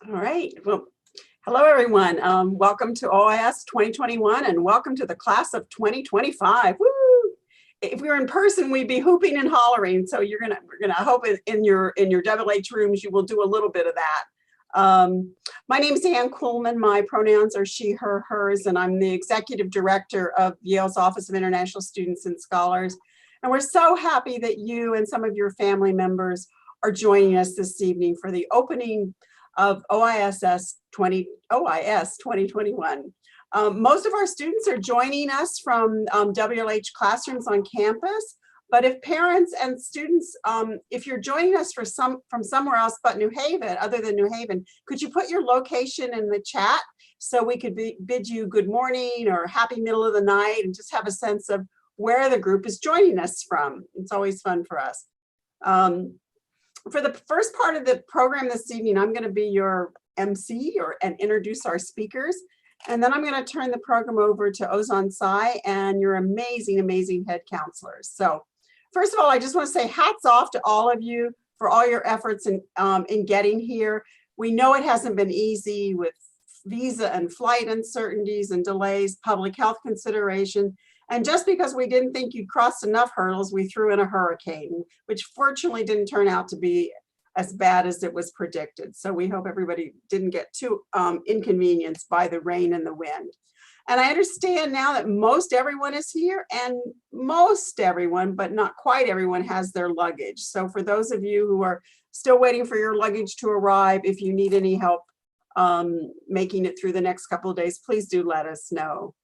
All right. Well, hello, everyone. Welcome to OIS 2021 and welcome to the class of 2025. Woo! If we were in person, we'd be hooping and hollering. So we're gonna hope in your WH rooms you will do a little bit of that. My name is Ann Kuhlman. My pronouns are she, her, hers, and I'm the executive director of Yale's Office of International Students and Scholars. And we're so happy that you and some of your family members are joining us this evening for the opening of OIS 2021. Most of our students are joining us from WLH classrooms on campus, but if parents and students, if you're joining us from somewhere else but New Haven, other than New Haven, could you put your location in the chat so we could bid you good morning or happy middle of the night and just have a sense of where the group is joining us from. It's always fun for us. For the first part of the program this evening, I'm going to be your MC and introduce our speakers. And then I'm going to turn the program over to Ozan Sai and your amazing, amazing head counselors. So first of all, I just want to say hats off to all of you for all your efforts in getting here. We know it hasn't been easy with visa and flight uncertainties and delays, public health consideration. And just because we didn't think you'd crossed enough hurdles, we threw in a hurricane, which fortunately didn't turn out to be as bad as it was predicted. So we hope everybody didn't get too inconvenienced by the rain and the wind. And I understand now that most everyone is here, and most everyone, but not quite everyone, has their luggage. So for those of you who are still waiting for your luggage to arrive, if you need any help making it through the next couple of days, please do let us know.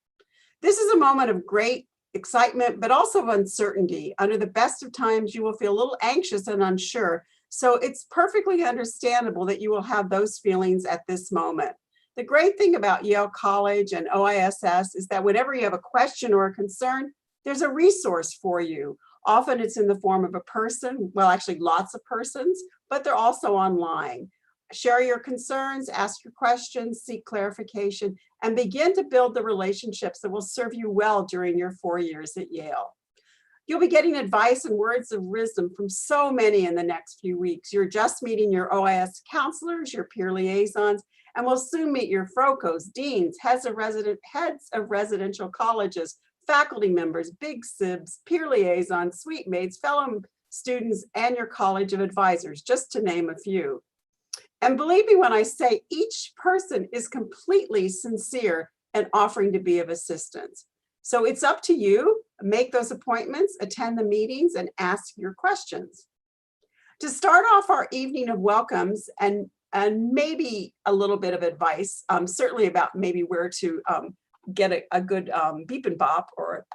This is a moment of great excitement, but also of uncertainty. Under the best of times, you will feel a little anxious and unsure. So it's perfectly understandable that you will have those feelings at this moment. The great thing about Yale College and OISS is that whenever you have a question or a concern, there's a resource for you. Often it's in the form of a person, well, actually lots of persons, but they're also online. Share your concerns, ask your questions, seek clarification, and begin to build the relationships that will serve you well during your 4 years at Yale. You'll be getting advice and words of wisdom from so many in the next few weeks. You're just meeting your OIS counselors, your peer liaisons, and will soon meet your FROCOs, deans, heads of residential colleges, faculty members, big sibs, peer liaisons, suite mates, fellow students, and your college of advisors, just to name a few. And believe me when I say each person is completely sincere and offering to be of assistance. So it's up to you. Make those appointments, attend the meetings, and ask your questions. To start off our evening of welcomes and maybe a little bit of advice, certainly about maybe where to get a good beep and bop or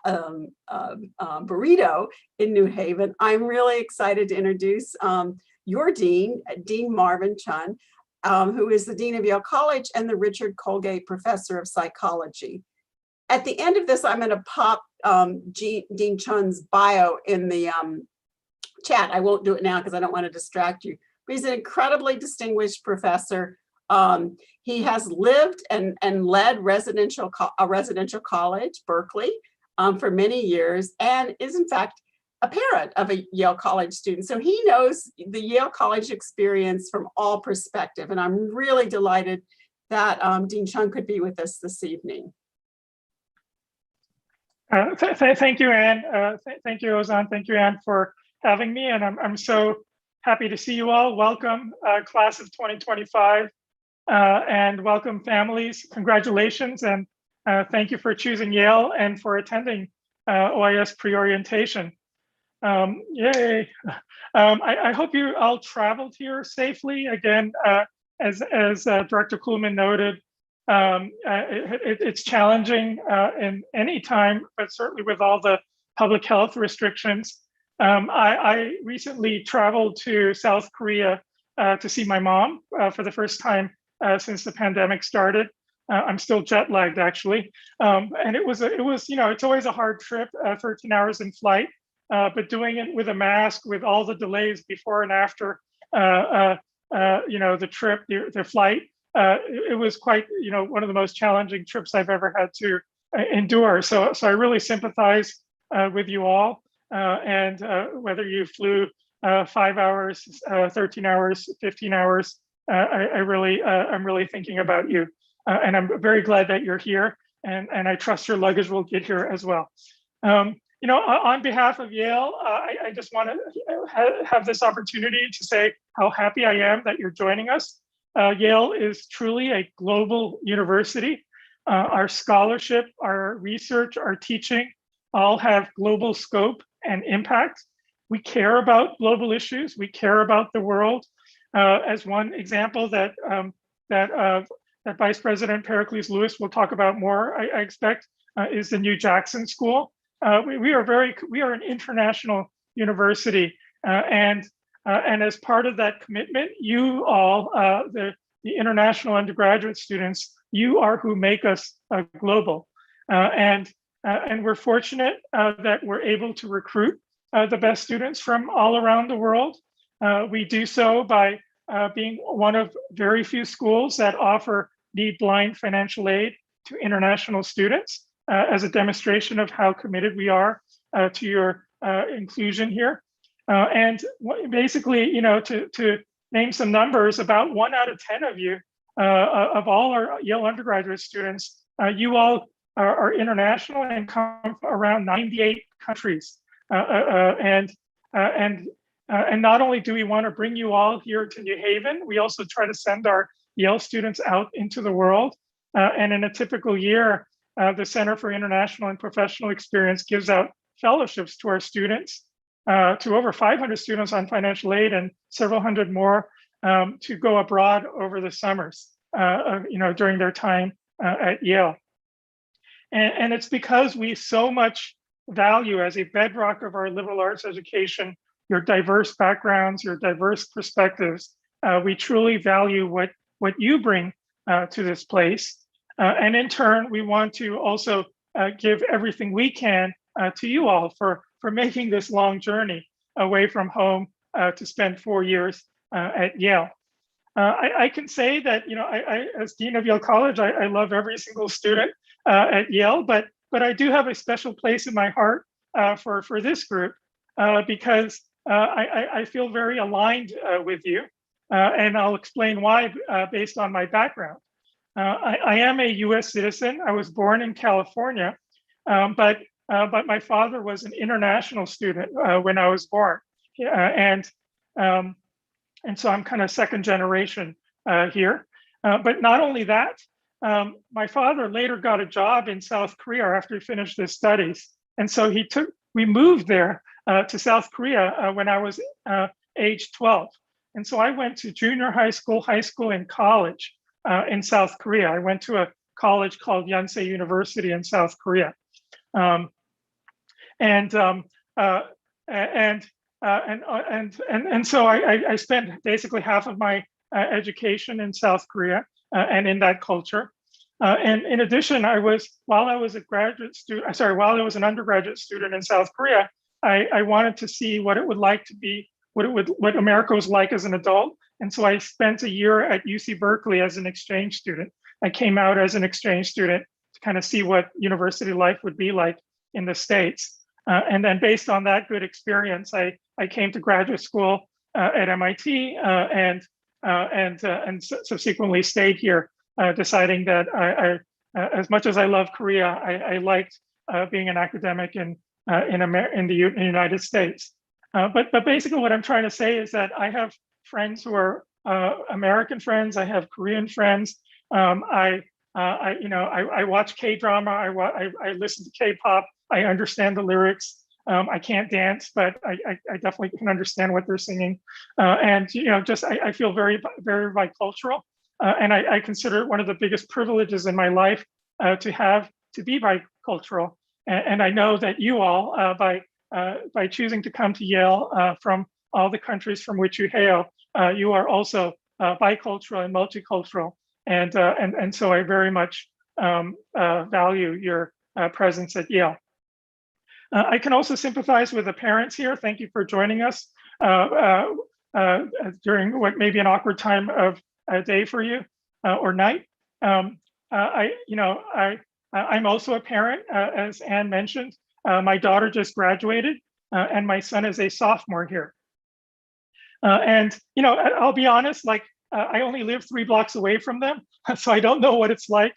burrito in New Haven, I'm really excited to introduce your dean, Dean Marvin Chun, who is the Dean of Yale College and the Richard Colgate Professor of Psychology. At the end of this, I'm going to pop Dean Chun's bio in the chat. I won't do it now because I don't want to distract you. But he's an incredibly distinguished professor. He has lived and led a residential college, Berkeley, for many years, and is in fact a parent of a Yale College student. So he knows the Yale College experience from all perspectives. And I'm really delighted that Dean Chun could be with us this evening. Thank you, Ann. Thank you, Ozan. Thank you, Ann, for having me. And I'm so happy to see you all. Welcome, class of 2025, and welcome families. Congratulations, and thank you for choosing Yale and for attending OIS pre-orientation. Yay. I hope you all traveled here safely. Again, as Director Kuhlman noted, it's challenging in any time, but certainly with all the public health restrictions. I recently traveled to South Korea to see my mom for the first time since the pandemic started. I'm still jet lagged, actually, and it was it's always a hard trip, 13 hours in flight, but doing it with a mask, with all the delays before and after, the trip, the flight. It was quite, one of the most challenging trips I've ever had to endure. So I really sympathize with you all, and whether you flew 5 hours, 13 hours, 15 hours, I'm really thinking about you, and I'm very glad that you're here, and I trust your luggage will get here as well. On behalf of Yale, I just want to have this opportunity to say how happy I am that you're joining us. Yale is truly a global university. Our scholarship, our research, our teaching all have global scope and impact. We care about global issues. We care about the world. As one example that Vice President Pericles Lewis will talk about more, I expect, is the new Jackson School. We are an international university, and as part of that commitment, you all, the international undergraduate students, you are who make us global, and we're fortunate that we're able to recruit the best students from all around the world. We do so by being one of very few schools that offer need-blind financial aid to international students, as a demonstration of how committed we are to your inclusion here. And basically, to name some numbers, about 1 out of 10 of you, of all our Yale undergraduate students, you all are international and come from around 98 countries. And not only do we want to bring you all here to New Haven, we also try to send our Yale students out into the world. And in a typical year, the Center for International and Professional Experience gives out fellowships to our students, to over 500 students on financial aid and several hundred more to go abroad over the summers, during their time at Yale. And it's because we so much value as a bedrock of our liberal arts education, your diverse backgrounds, your diverse perspectives. We truly value what you bring to this place. And in turn, we want to also give everything we can to you all for making this long journey away from home to spend 4 years at Yale. I can say that, I as Dean of Yale College, I love every single student at Yale, but I do have a special place in my heart for this group because I feel very aligned with you, and I'll explain why based on my background. I am a U.S. citizen. I was born in California, but my father was an international student when I was born, and so I'm kind of second generation here. But not only that, my father later got a job in South Korea after he finished his studies, and so we moved there to South Korea when I was age 12, and so I went to junior high school, and college. In South Korea. I went to a college called Yonsei University in South Korea. And so I spent basically half of my education in South Korea and in that culture. And in addition, while I was an undergraduate student in South Korea, I wanted to see what it would like to be, what America was like as an adult. And so I spent a year at UC Berkeley as an exchange student. I came out as an exchange student to kind of see what university life would be like in the States. And then based on that good experience, I came to graduate school at MIT and subsequently stayed here, deciding that as much as I love Korea, I liked being an academic in the United States. But basically what I'm trying to say is that I have friends who are American friends. I have Korean friends. I watch K-drama. I listen to K-pop. I understand the lyrics. I can't dance, but I definitely can understand what they're singing. And I feel very, very bicultural. And I consider it one of the biggest privileges in my life to be bicultural. And I know that you all, by choosing to come to Yale from all the countries from which you hail, you are also bicultural and multicultural, and so I very much value your presence at Yale. I can also sympathize with the parents here. Thank you for joining us during what may be an awkward time of day for you or night. I'm also a parent, as Anne mentioned. My daughter just graduated, and my son is a sophomore here. And I'll be honest, I only live 3 blocks away from them, so I don't know what it's like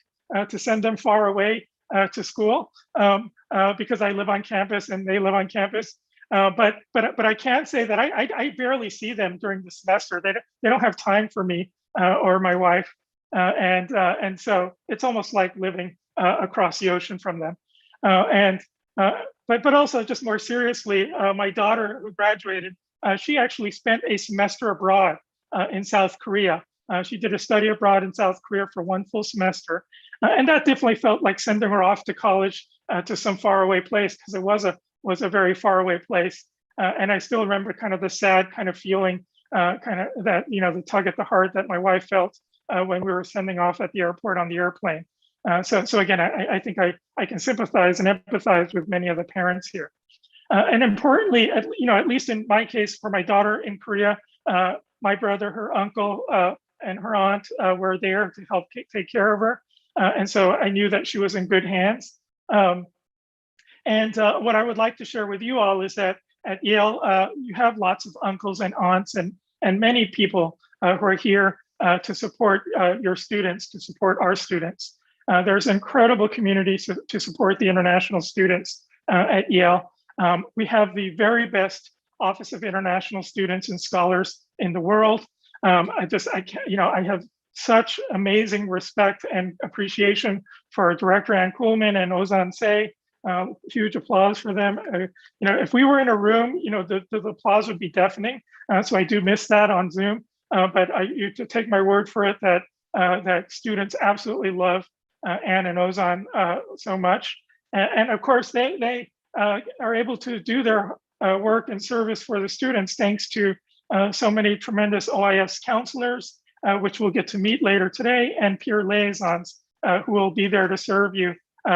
to send them far away to school because I live on campus and they live on campus. But I can say that I barely see them during the semester. They don't have time for me or my wife, and so it's almost like living across the ocean from them. But also just more seriously, my daughter who graduated, she actually spent a semester abroad in South Korea. She did a study abroad in South Korea for 1 full semester, and that definitely felt like sending her off to college to some faraway place, because it was a very faraway place. And I still remember kind of the sad kind of feeling, kind of that, the tug at the heart that my wife felt when we were sending off at the airport on the airplane. So again, I think I can sympathize and empathize with many of the parents here. And importantly, at least in my case, for my daughter in Korea, my brother, her uncle, and her aunt were there to help take care of her. And so I knew that she was in good hands. And what I would like to share with you all is that at Yale, you have lots of uncles and aunts and many people who are here to support your students, to support our students. There's an incredible community to support the international students at Yale. We have the very best Office of International Students and Scholars in the world. I have such amazing respect and appreciation for Director Ann Kuhlman and Ozan Say. Huge applause for them. If we were in a room, the applause would be deafening. So I do miss that on Zoom. But you to take my word for it that students absolutely love Ann and Ozan so much. And of course, they are able to do their work and service for the students thanks to so many tremendous OIS counselors, which we'll get to meet later today, and peer liaisons who will be there to serve you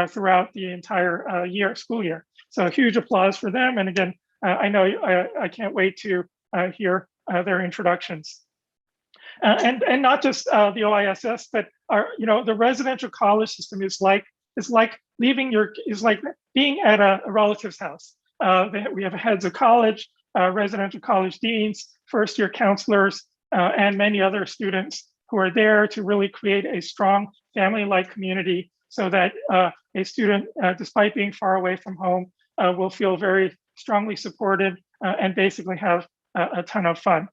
throughout the entire school year. So a huge applause for them. And again, I know I can't wait to hear their introductions. And not just the OISS, but the residential college system is like being at a relative's house. We have heads of college, residential college deans, first-year counselors, and many other students who are there to really create a strong family-like community so that a student, despite being far away from home, will feel very strongly supported and basically have a ton of fun.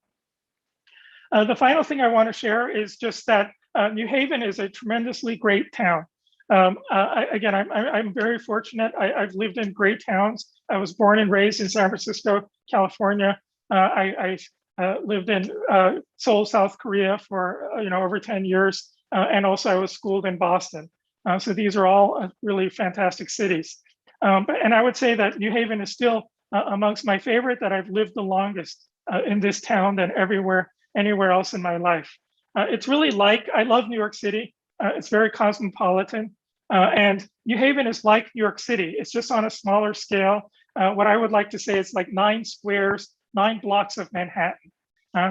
The final thing I want to share is just that New Haven is a tremendously great town. I'm very fortunate. I've lived in great towns. I was born and raised in San Francisco, California. I lived in Seoul, South Korea for over 10 years, and also I was schooled in Boston. So these are all really fantastic cities. And I would say that New Haven is still amongst my favorite, that I've lived the longest in this town than anywhere else in my life. It's really I love New York City. It's very cosmopolitan. And New Haven is like New York City. It's just on a smaller scale. What I would like to say is like 9 squares, 9 blocks of Manhattan.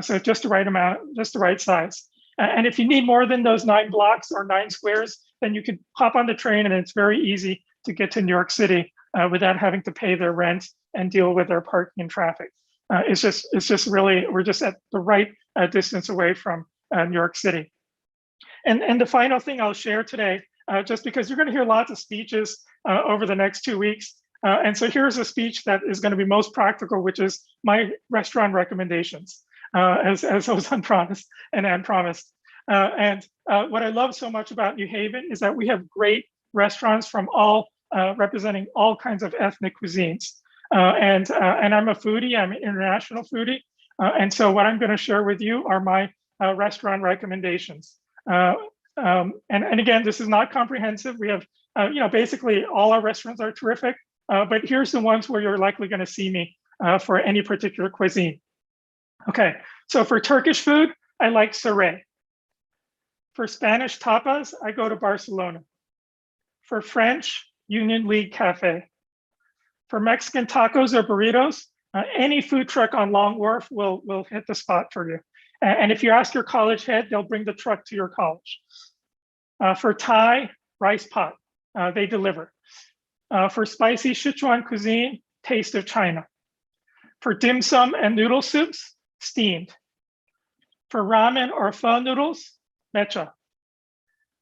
So just the right amount, just the right size. And if you need more than those 9 blocks or 9 squares, then you could hop on the train and it's very easy to get to New York City without having to pay their rent and deal with their parking and traffic. It's just really, we're just at the right distance away from New York City. And the final thing I'll share today, just because you're going to hear lots of speeches over the next 2 weeks. And so here's a speech that is going to be most practical, which is my restaurant recommendations, as Ozan promised and Ann promised. And what I love so much about New Haven is that we have great restaurants from representing all kinds of ethnic cuisines. And I'm a foodie, I'm an international foodie. And so what I'm going to share with you are my restaurant recommendations. And again, this is not comprehensive. We have, basically all our restaurants are terrific, but here's the ones where you're likely going to see me for any particular cuisine. Okay, so for Turkish food, I like Saray. For Spanish tapas, I go to Barcelona. For French, Union League Cafe. For Mexican tacos or burritos, any food truck on Long Wharf will hit the spot for you. And if you ask your college head, they'll bring the truck to your college. For Thai, Rice Pot, they deliver. For spicy Sichuan cuisine, Taste of China. For dim sum and noodle soups, steamed. For ramen or pho noodles, mecha.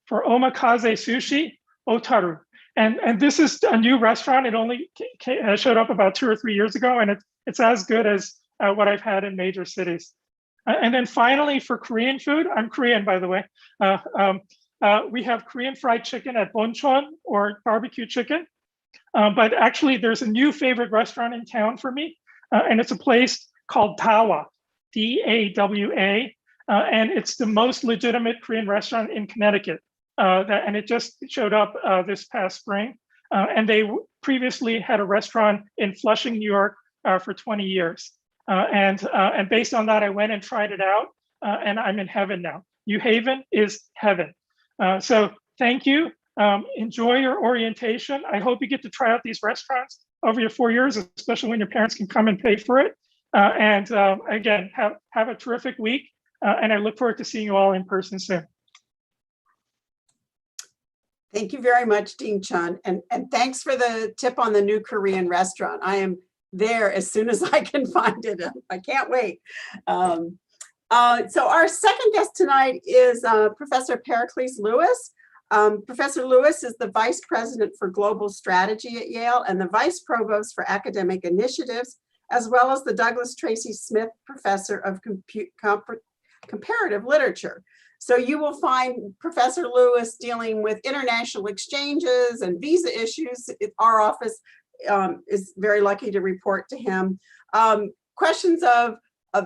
For omakase sushi, otaru. And this is a new restaurant. It only showed up about 2 or 3 years ago, and it's as good as what I've had in major cities. And then finally, for Korean food, I'm Korean, by the way. We have Korean fried chicken at Bonchon, or barbecue chicken. But actually, there's a new favorite restaurant in town for me, and it's a place called Dawa, Dawa, and it's the most legitimate Korean restaurant in Connecticut. And it just showed up this past spring. And they previously had a restaurant in Flushing, New York for 20 years. And based on that, I went and tried it out, and I'm in heaven now. New Haven is heaven. So thank you. Enjoy your orientation. I hope you get to try out these restaurants over your 4 years, especially when your parents can come and pay for it. And again, have a terrific week. And I look forward to seeing you all in person soon. Thank you very much, Dean Chun. And thanks for the tip on the new Korean restaurant. I am there as soon as I can find it. I can't wait. So our second guest tonight is Professor Pericles Lewis. Professor Lewis is the Vice President for Global Strategy at Yale and the Vice Provost for Academic Initiatives, as well as the Douglas Tracy Smith Professor of Comparative Literature. So you will find Professor Lewis dealing with international exchanges and visa issues. Our office is very lucky to report to him. Questions of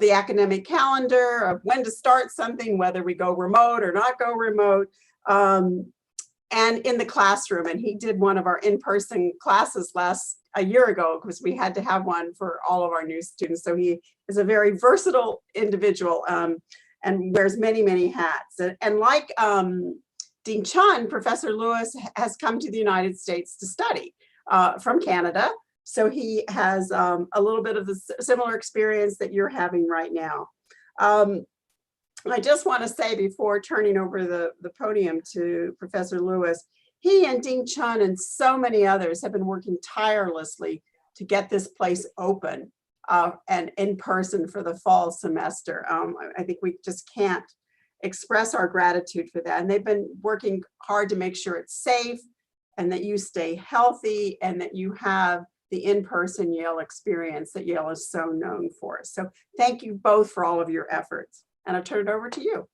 the academic calendar, of when to start something, whether we go remote or not go remote, and in the classroom. And he did one of our in-person classes a year ago, because we had to have one for all of our new students. So he is a very versatile individual and wears many, many hats. And like Dean Chun, Professor Lewis has come to the United States to study from Canada. So he has a little bit of the similar experience that you're having right now. I just want to say, before turning over the podium to Professor Lewis, he and Dean Chun and so many others have been working tirelessly to get this place open and in person for the fall semester. I think we just can't express our gratitude for that. And they've been working hard to make sure it's safe and that you stay healthy and that you have the in-person Yale experience that Yale is so known for. So thank you both for all of your efforts. And I'll turn it over to you.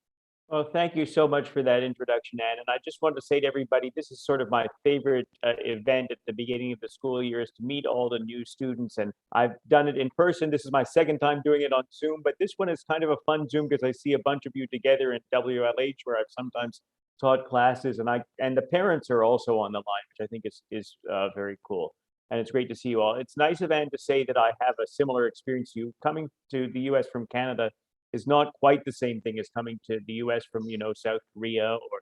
Well, thank you so much for that introduction, Anne. And I just want to say to everybody, this is sort of my favorite event at the beginning of the school year, is to meet all the new students. And I've done it in person. This is my second time doing it on Zoom, but this one is kind of a fun Zoom because I see a bunch of you together in WLH, where I've sometimes taught classes, and the parents are also on the line, which I think is very cool. And it's great to see you all. It's nice of Anne to say that I have a similar experience to you. Coming to the US from Canada is not quite the same thing as coming to the US from, South Korea or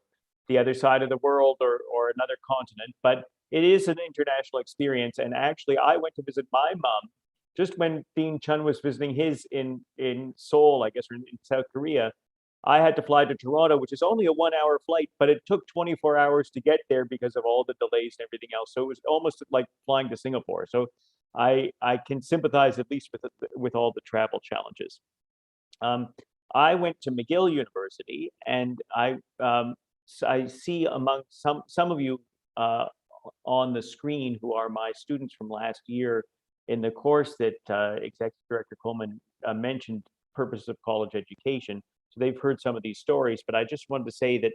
the other side of the world or another continent, but it is an international experience. And actually, I went to visit my mom just when Dean Chun was visiting his in Seoul, I guess, or in South Korea. I had to fly to Toronto, which is only a 1-hour flight, but it took 24 hours to get there because of all the delays and everything else. So it was almost like flying to Singapore. So I can sympathize at least with all the travel challenges. I went to McGill University, and I see among some of you on the screen who are my students from last year in the course that Executive Director Coleman mentioned, Purposes of College Education. So they've heard some of these stories, but I just wanted to say that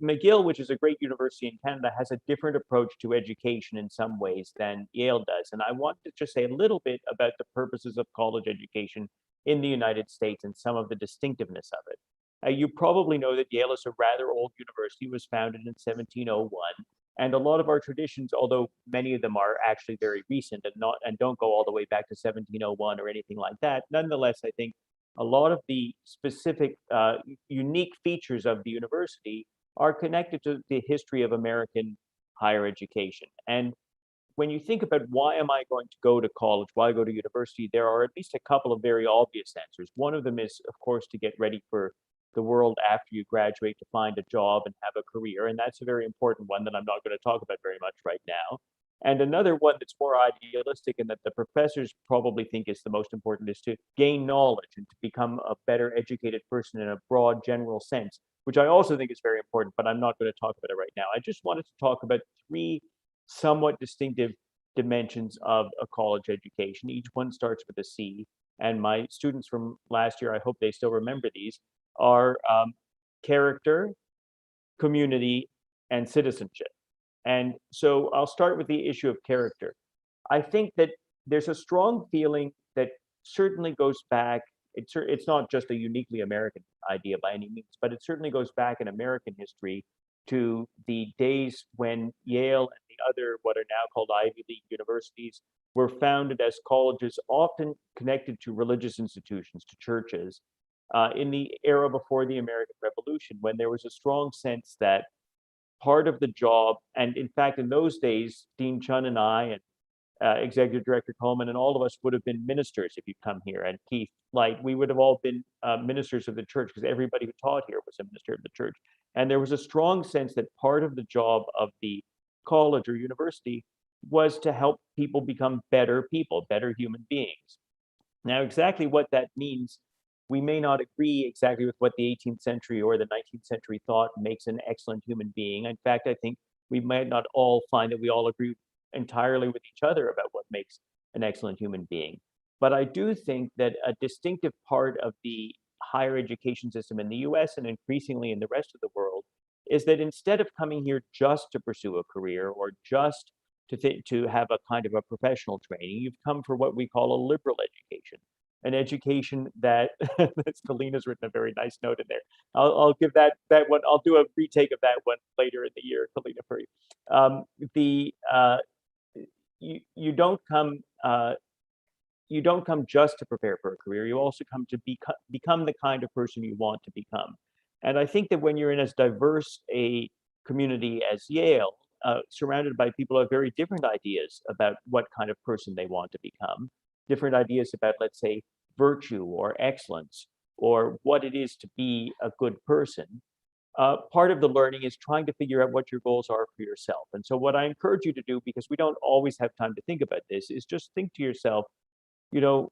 McGill, which is a great university in Canada, has a different approach to education in some ways than Yale does. And I want to just say a little bit about the purposes of college education in the United States and some of the distinctiveness of it. You probably know that Yale is a rather old university. It was founded in 1701. And a lot of our traditions, although many of them are actually very recent and don't go all the way back to 1701 or anything like that, nonetheless, I think a lot of the specific unique features of the university are connected to the history of American higher education. And when you think about why am I going to go to college, why go to university, there are at least a couple of very obvious answers. One of them is, of course, to get ready for the world after you graduate, to find a job and have a career. And that's a very important one that I'm not going to talk about very much right now. And another one that's more idealistic and that the professors probably think is the most important is to gain knowledge and to become a better educated person in a broad general sense, which I also think is very important, but I'm not going to talk about it right now. I just wanted to talk about three somewhat distinctive dimensions of a college education. Each one starts with a C. And my students from last year, I hope they still remember these, are character, community, and citizenship. And so I'll start with the issue of character. I think that there's a strong feeling that certainly goes back, it's not just a uniquely American idea by any means, but it certainly goes back in American history to the days when Yale and the other, what are now called Ivy League universities, were founded as colleges often connected to religious institutions, to churches, in the era before the American Revolution, when there was a strong sense that part of the job, and in fact, in those days, Dean Chun and I, and Executive Director Coleman, and all of us would have been ministers if you'd come here. And Keith, like, we would have all been ministers of the church because everybody who taught here was a minister of the church. And there was a strong sense that part of the job of the college or university was to help people become better people, better human beings. Now, exactly what that means, we may not agree exactly with what the 18th century or the 19th century thought makes an excellent human being. In fact, I think we might not all find that we all agree entirely with each other about what makes an excellent human being. But I do think that a distinctive part of the higher education system in the US and increasingly in the rest of the world is that instead of coming here just to pursue a career or just to have a kind of a professional training, you've come for what we call a liberal education, an education that Kalina's written a very nice note in there. I'll give that one. I'll do a retake of that one later in the year, Kalina, for you. You don't come just to prepare for a career. You also come to become the kind of person you want to become. And I think that when you're in as diverse a community as Yale, surrounded by people who have very different ideas about what kind of person they want to become, different ideas about, let's say, virtue or excellence, or what it is to be a good person, part of the learning is trying to figure out what your goals are for yourself. And so what I encourage you to do, because we don't always have time to think about this, is just think to yourself, you know,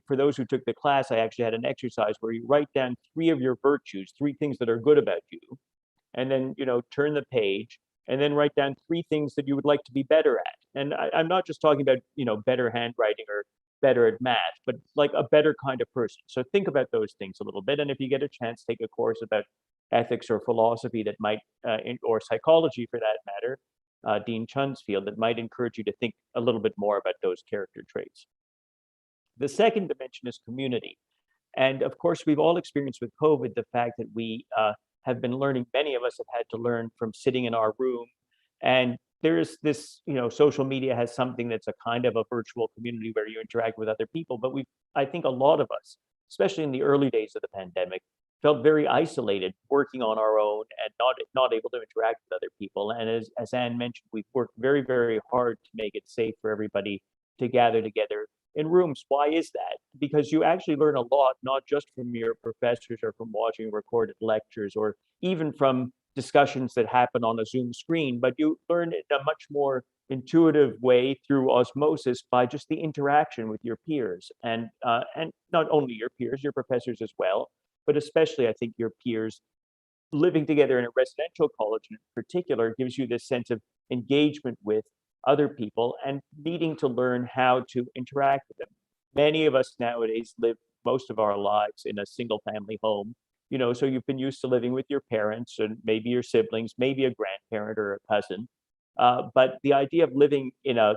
for those who took the class, I actually had an exercise where you write down 3 of your virtues, 3 things that are good about you, and then, turn the page and then write down 3 things that you would like to be better at. And I'm not just talking about, better handwriting or better at math, but like a better kind of person. So think about those things a little bit. And if you get a chance, take a course about ethics or philosophy that might, or psychology for that matter, Dean Chun's field, that might encourage you to think a little bit more about those character traits. The second dimension is community. And of course, we've all experienced with COVID the fact that we have been learning, many of us have had to learn from sitting in our room. And there's this, social media has something that's a kind of a virtual community where you interact with other people. But I think a lot of us, especially in the early days of the pandemic, felt very isolated, working on our own and not able to interact with other people. And as Anne mentioned, we've worked very, very hard to make it safe for everybody to gather together in rooms. Why is that? Because you actually learn a lot, not just from your professors or from watching recorded lectures or even from discussions that happen on a Zoom screen, but you learn in a much more intuitive way through osmosis by just the interaction with your peers, and not only your peers, your professors as well, but especially I think your peers. Living together in a residential college in particular gives you this sense of engagement with other people and needing to learn how to interact with them. Many of us nowadays live most of our lives in a single family home, so you've been used to living with your parents and maybe your siblings, maybe a grandparent or a cousin. But the idea of living in a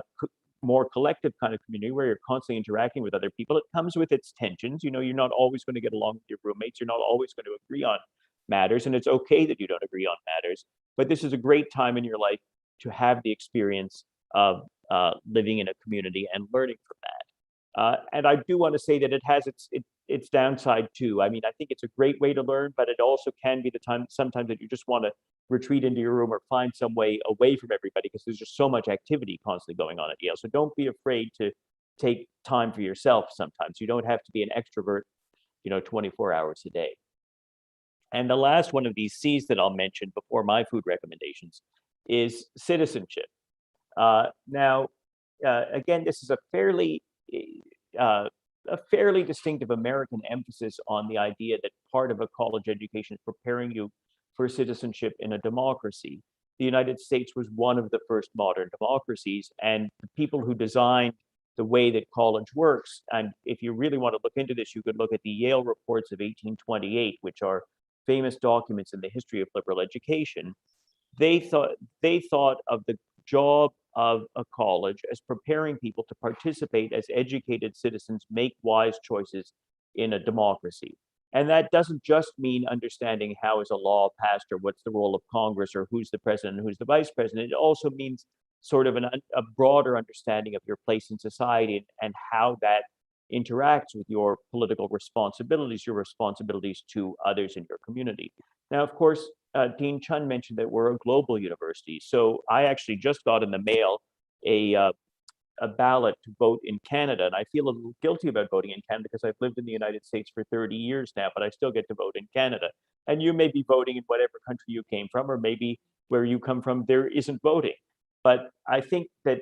more collective kind of community where you're constantly interacting with other people, it comes with its tensions. You're not always going to get along with your roommates. You're not always going to agree on matters, and it's okay that you don't agree on matters. But this is a great time in your life to have the experience of living in a community and learning from that. And I do want to say that it has its downside too. I mean, I think it's a great way to learn, but it also can be the time sometimes that you just want to retreat into your room or find some way away from everybody because there's just so much activity constantly going on at Yale. So don't be afraid to take time for yourself sometimes. You don't have to be an extrovert, 24 hours a day. And the last one of these C's that I'll mention before my food recommendations is citizenship. Again, this is a fairly distinctive American emphasis on the idea that part of a college education is preparing you for citizenship in a democracy. The United States was one of the first modern democracies, and the people who designed the way that college works, and if you really want to look into this, you could look at the Yale reports of 1828, which are famous documents in the history of liberal education. They thought of the job of a college as preparing people to participate as educated citizens, make wise choices in a democracy. And that doesn't just mean understanding how is a law passed or what's the role of Congress or who's the president and who's the vice president. It also means sort of a broader understanding of your place in society and how that interacts with your political responsibilities, your responsibilities to others in your community. Now, of course, Dean Chun mentioned that we're a global university. So I actually just got in the mail a ballot to vote in Canada. And I feel a little guilty about voting in Canada because I've lived in the United States for 30 years now, but I still get to vote in Canada. And you may be voting in whatever country you came from, or maybe where you come from, there isn't voting. But I think that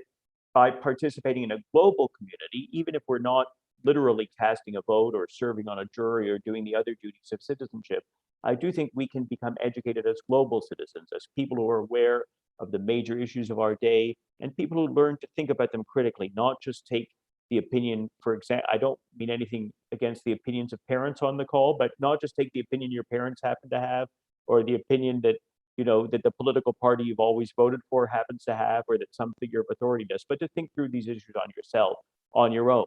by participating in a global community, even if we're not literally casting a vote or serving on a jury or doing the other duties of citizenship, I do think we can become educated as global citizens, as people who are aware of the major issues of our day, and people who learn to think about them critically, not just take the opinion, for example, I don't mean anything against the opinions of parents on the call, but not just take the opinion your parents happen to have, or the opinion that, you know, that the political party you've always voted for happens to have, or that some figure of authority does, but to think through these issues on yourself, on your own.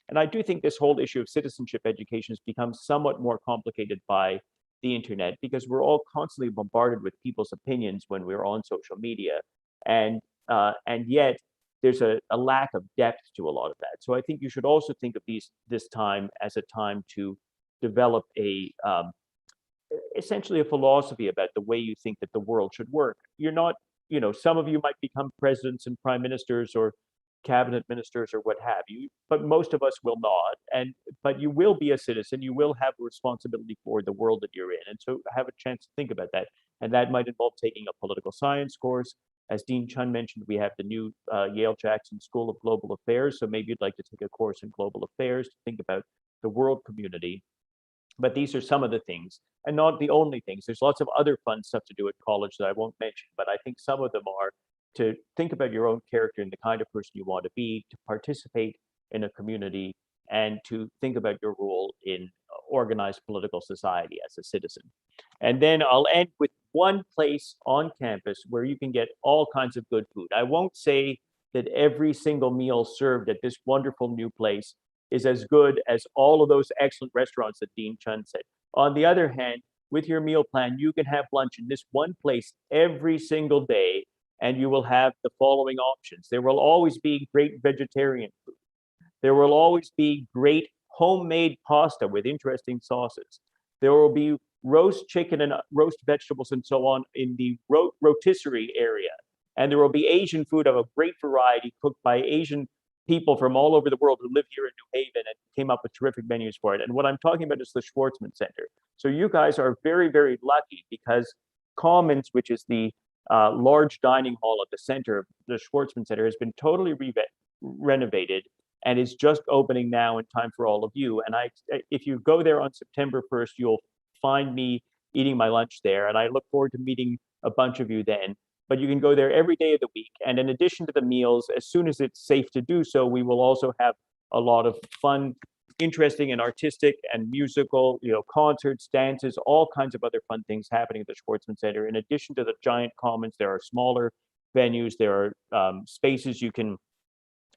And I do think this whole issue of citizenship education has become somewhat more complicated by the internet, because we're all constantly bombarded with people's opinions when we're on social media, and yet there's a lack of depth to a lot of that. So I think you should also think of this time as a time to develop essentially a philosophy about the way you think that the world should work. You're not, you know, some of you might become presidents and prime ministers or cabinet ministers or what have you, but most of us will not. But you will be a citizen, you will have a responsibility for the world that you're in. And so have a chance to think about that. And that might involve taking a political science course. As Dean Chun mentioned, we have the new Yale Jackson School of Global Affairs. So maybe you'd like to take a course in global affairs to think about the world community. But these are some of the things, and not the only things. There's lots of other fun stuff to do at college that I won't mention, but I think some of them are to think about your own character and the kind of person you want to be, to participate in a community, and to think about your role in organized political society as a citizen. And then I'll end with one place on campus where you can get all kinds of good food. I won't say that every single meal served at this wonderful new place is as good as all of those excellent restaurants that Dean Chun said. On the other hand, with your meal plan, you can have lunch in this one place every single day, and you will have the following options. There will always be great vegetarian food. There will always be great homemade pasta with interesting sauces. There will be roast chicken and roast vegetables and so on in the rotisserie area. And there will be Asian food of a great variety cooked by Asian people from all over the world who live here in New Haven and came up with terrific menus for it. And what I'm talking about is the Schwartzman Center. So you guys are very, very lucky, because Commons, which is the large dining hall at the center of the Schwartzman Center, has been totally renovated and is just opening now in time for all of you. And if you go there on September 1st, you'll find me eating my lunch there. And I look forward to meeting a bunch of you then. But you can go there every day of the week. And in addition to the meals, as soon as it's safe to do so, we will also have a lot of fun, interesting and artistic and musical, concerts, dances, all kinds of other fun things happening at the Schwartzman Center. In addition to the giant commons, there are smaller venues. There are spaces you can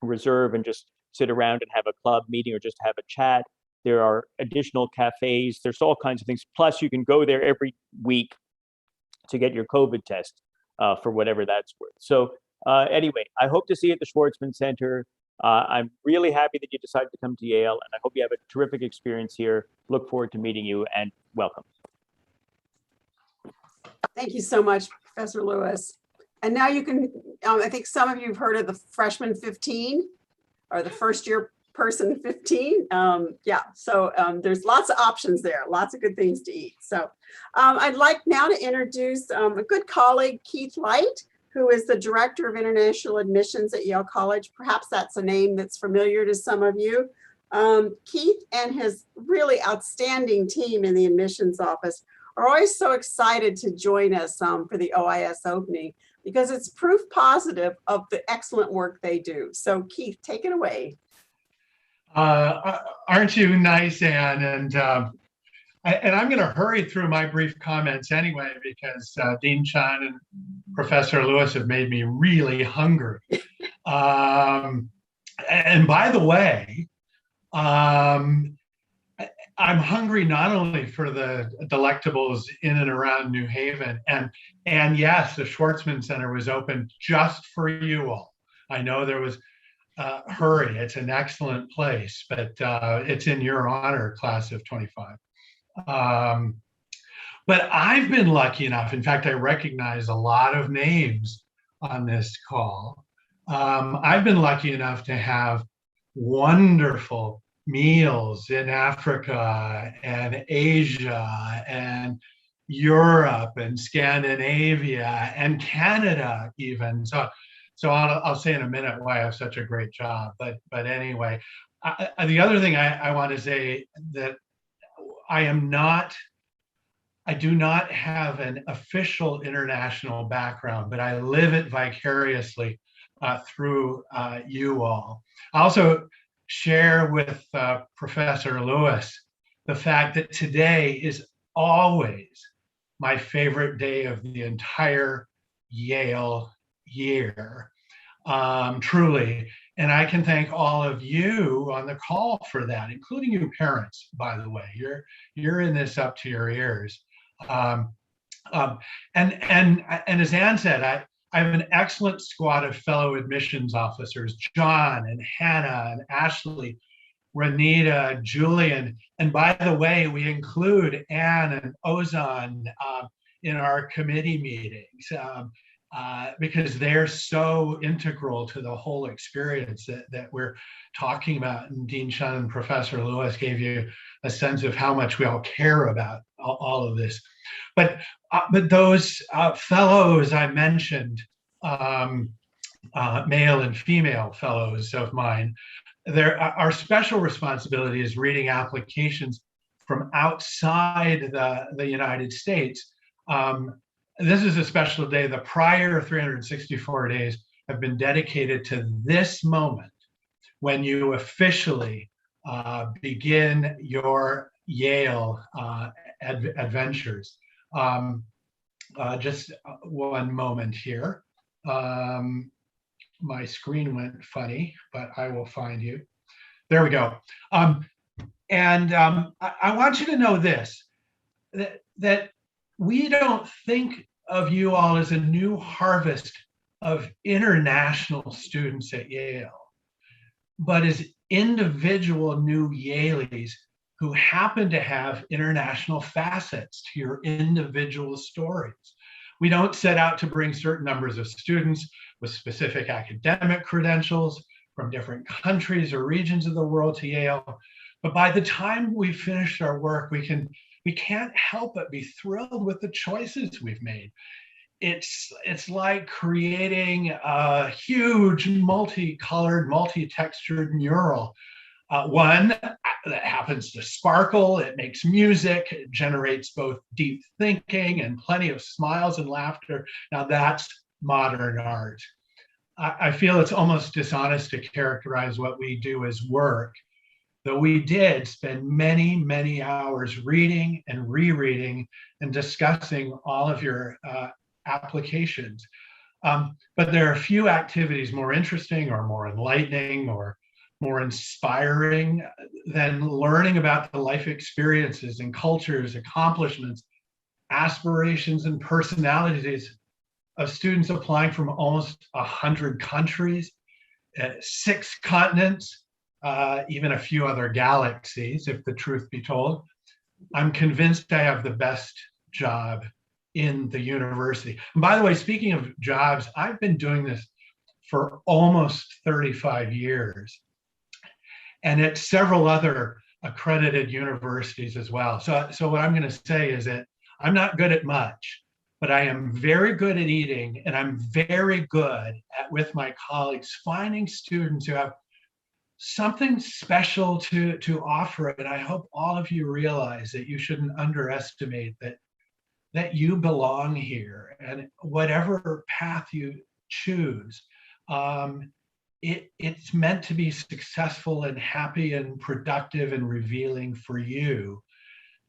reserve and just sit around and have a club meeting or just have a chat. There are additional cafes. There's all kinds of things. Plus, you can go there every week to get your COVID test for whatever that's worth. So anyway, I hope to see you at the Schwartzman Center. I'm really happy that you decided to come to Yale, and I hope you have a terrific experience here. Look forward to meeting you, and welcome. Thank you so much, Professor Lewis. And now you can, I think some of you have heard of the freshman 15 or the first year person 15. So there's lots of options there, lots of good things to eat. So I'd like now to introduce a good colleague, Keith Light, who is the Director of International Admissions at Yale College. Perhaps that's a name that's familiar to some of you. Keith and his really outstanding team in the admissions office are always so excited to join us for the OIS opening, because it's proof positive of the excellent work they do. So Keith, take it away. Aren't you nice, Anne? And I'm going to hurry through my brief comments anyway, because Dean Chan and Professor Lewis have made me really hungry. And by the way, I'm hungry not only for the delectables in and around New Haven, and yes, the Schwartzman Center was open just for you all. I know there was hurry. It's an excellent place, but it's in your honor, class of 25. But I've been lucky enough, in fact, I recognize a lot of names on this call. I've been lucky enough to have wonderful meals in Africa and Asia and Europe and Scandinavia and Canada even. So I'll say in a minute why I have such a great job. But anyway, the other thing I want to say that I do not have an official international background, but I live it vicariously through you all. I also share with Professor Lewis the fact that today is always my favorite day of the entire Yale year, truly. And I can thank all of you on the call for that, including you parents, by the way. You're in this up to your ears. And as Anne said, I have an excellent squad of fellow admissions officers, John and Hannah and Ashley, Renita, Julian. And by the way, we include Anne and Ozan in our committee meetings because they're so integral to the whole experience that we're talking about. And Dean Shun and Professor Lewis gave you a sense of how much we all care about all of this. But those fellows I mentioned, male and female fellows of mine, our special responsibility is reading applications from outside the United States. This is a special day. The prior 364 days have been dedicated to this moment when you officially begin your Yale adventures. Just one moment here. My screen went funny, but I will find you. There we go. I want you to know this, that we don't think of you all as a new harvest of international students at Yale, but as individual new Yaleys who happen to have international facets to your individual stories. We don't set out to bring certain numbers of students with specific academic credentials from different countries or regions of the world to Yale. But by the time we've finished our work, we can't help but be thrilled with the choices we've made. It's like creating a huge multicolored, multi-textured mural. One that happens to sparkle, it makes music, it generates both deep thinking and plenty of smiles and laughter. Now that's modern art. I feel it's almost dishonest to characterize what we do as work, though we did spend many, many hours reading and rereading and discussing all of your applications. But there are few activities more interesting or more enlightening or more inspiring than learning about the life experiences and cultures, accomplishments, aspirations, and personalities of students applying from almost 100 countries, 6 continents, even a few other galaxies, if the truth be told. I'm convinced I have the best job in the university. And by the way, speaking of jobs, I've been doing this for almost 35 years. And at several other accredited universities as well. So what I'm going to say is that I'm not good at much, but I am very good at eating, and I'm very good at, with my colleagues, finding students who have something special to offer. And I hope all of you realize that you shouldn't underestimate that you belong here, and whatever path you choose, it's meant to be successful and happy and productive and revealing for you,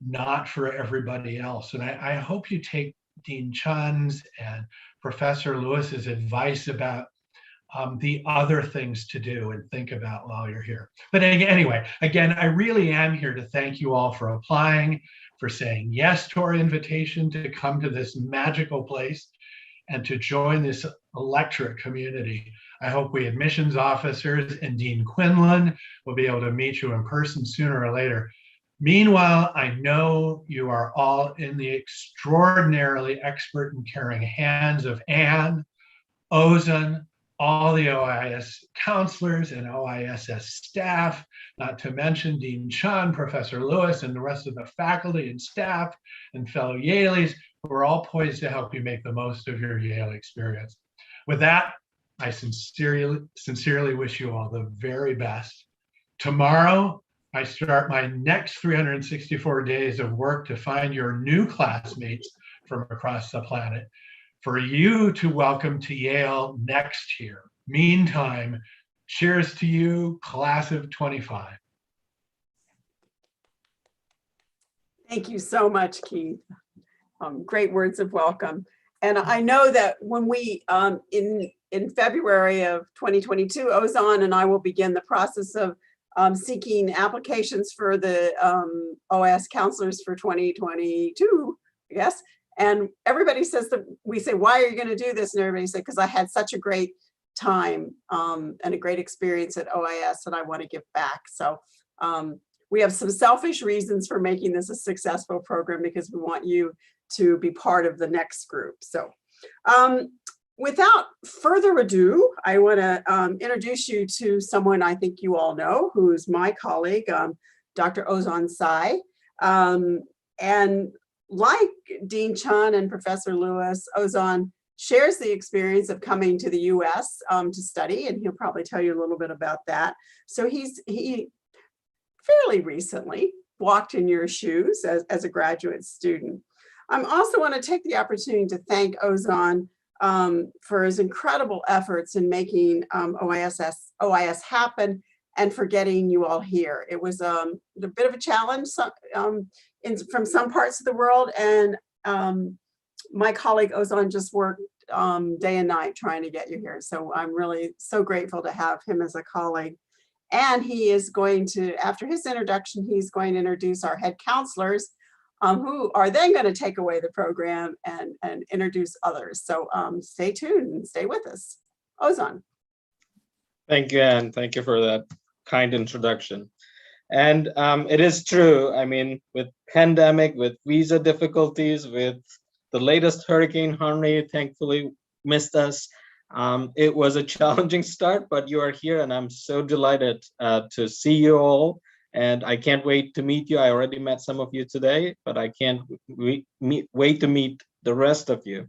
not for everybody else. And I hope you take Dean Chun's and Professor Lewis's advice about the other things to do and think about while you're here. But anyway, again, I really am here to thank you all for applying, for saying yes to our invitation to come to this magical place and to join this electorate community. I hope we admissions officers and Dean Quinlan will be able to meet you in person sooner or later. Meanwhile, I know you are all in the extraordinarily expert and caring hands of Anne, Ozan, all the OIS counselors and OISS staff, not to mention Dean Chun, Professor Lewis, and the rest of the faculty and staff and fellow Yaleys, who are all poised to help you make the most of your Yale experience. With that, I sincerely wish you all the very best. Tomorrow, I start my next 364 days of work to find your new classmates from across the planet, for you to welcome to Yale next year. Meantime, cheers to you, class of 25. Thank you so much, Keith. Great words of welcome. And I know that when we, in February of 2022, Ozan and I will begin the process of seeking applications for the OIS counselors for 2022, I guess. And everybody says that, we say, why are you going to do this? And everybody said, because I had such a great time and a great experience at OIS, and I want to give back. So we have some selfish reasons for making this a successful program, because we want you to be part of the next group. So without further ado, I want to introduce you to someone I think you all know, who's my colleague, Dr. Ozan Tsai. And like Dean Chun and Professor Lewis, Ozan shares the experience of coming to the US to study, and he'll probably tell you a little bit about that. So he fairly recently walked in your shoes as a graduate student. I also want to take the opportunity to thank Ozan for his incredible efforts in making OIS happen and for getting you all here. It was a bit of a challenge from some parts of the world, and my colleague Ozan just worked day and night trying to get you here. So I'm really so grateful to have him as a colleague. And he is going to, after his introduction, he's going to introduce our head counselors, who are then going to take away the program and introduce others. So stay tuned and stay with us. Ozan. Thank you, Anne. Thank you for that kind introduction. And it is true. I mean, with pandemic, with visa difficulties, with the latest Hurricane Henry, thankfully missed us. It was a challenging start, but you are here, and I'm so delighted to see you all. And I can't wait to meet you. I already met some of you today, but I can't wait to meet the rest of you.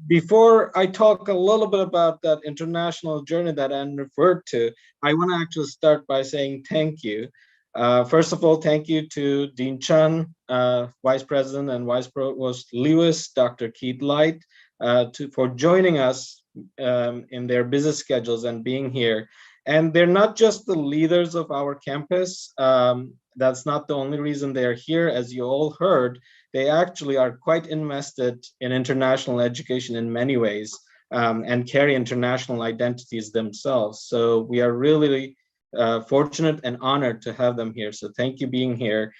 Before I talk a little bit about that international journey that Anne referred to, I want to actually start by saying thank you. First of all, thank you to Dean Chun, Vice President and Vice Provost Lewis, Dr. Keith Light, for joining us in their busy schedules and being here. And they're not just the leaders of our campus. That's not the only reason they're here. As you all heard, they actually are quite invested in international education in many ways, and carry international identities themselves. So we are really fortunate and honored to have them here. So thank you being here.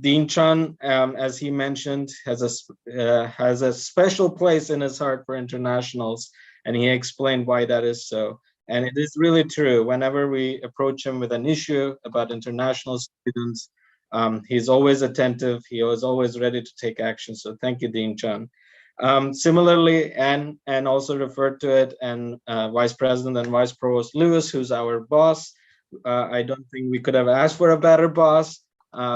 Dean Chun, as he mentioned, has a special place in his heart for internationals, and he explained why that is so. And it is really true. Whenever we approach him with an issue about international students, he's always attentive. He was always ready to take action. So thank you, Dean Chun. Similarly, and also referred to it, and Vice President and Vice Provost Lewis, who's our boss. I don't think we could have asked for a better boss.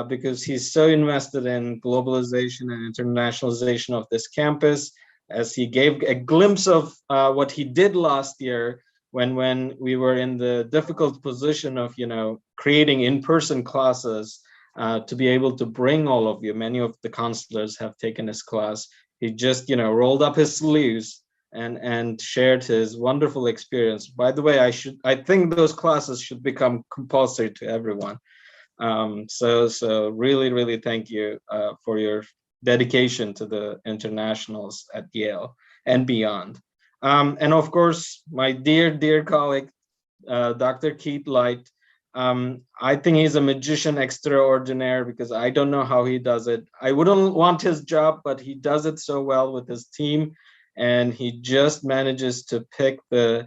because he's so invested in globalization and internationalization of this campus, as he gave a glimpse of what he did last year when we were in the difficult position of, creating in-person classes to be able to bring all of you. Many of the counselors have taken his class. He just, rolled up his sleeves and shared his wonderful experience. By the way, I think those classes should become compulsory to everyone. So really, really thank you for your dedication to the internationals at Yale and beyond. And of course, my dear colleague, Dr. Keith Light. I think he's a magician extraordinaire, because I don't know how he does it. I wouldn't want his job, but he does it so well with his team, and he just manages to pick the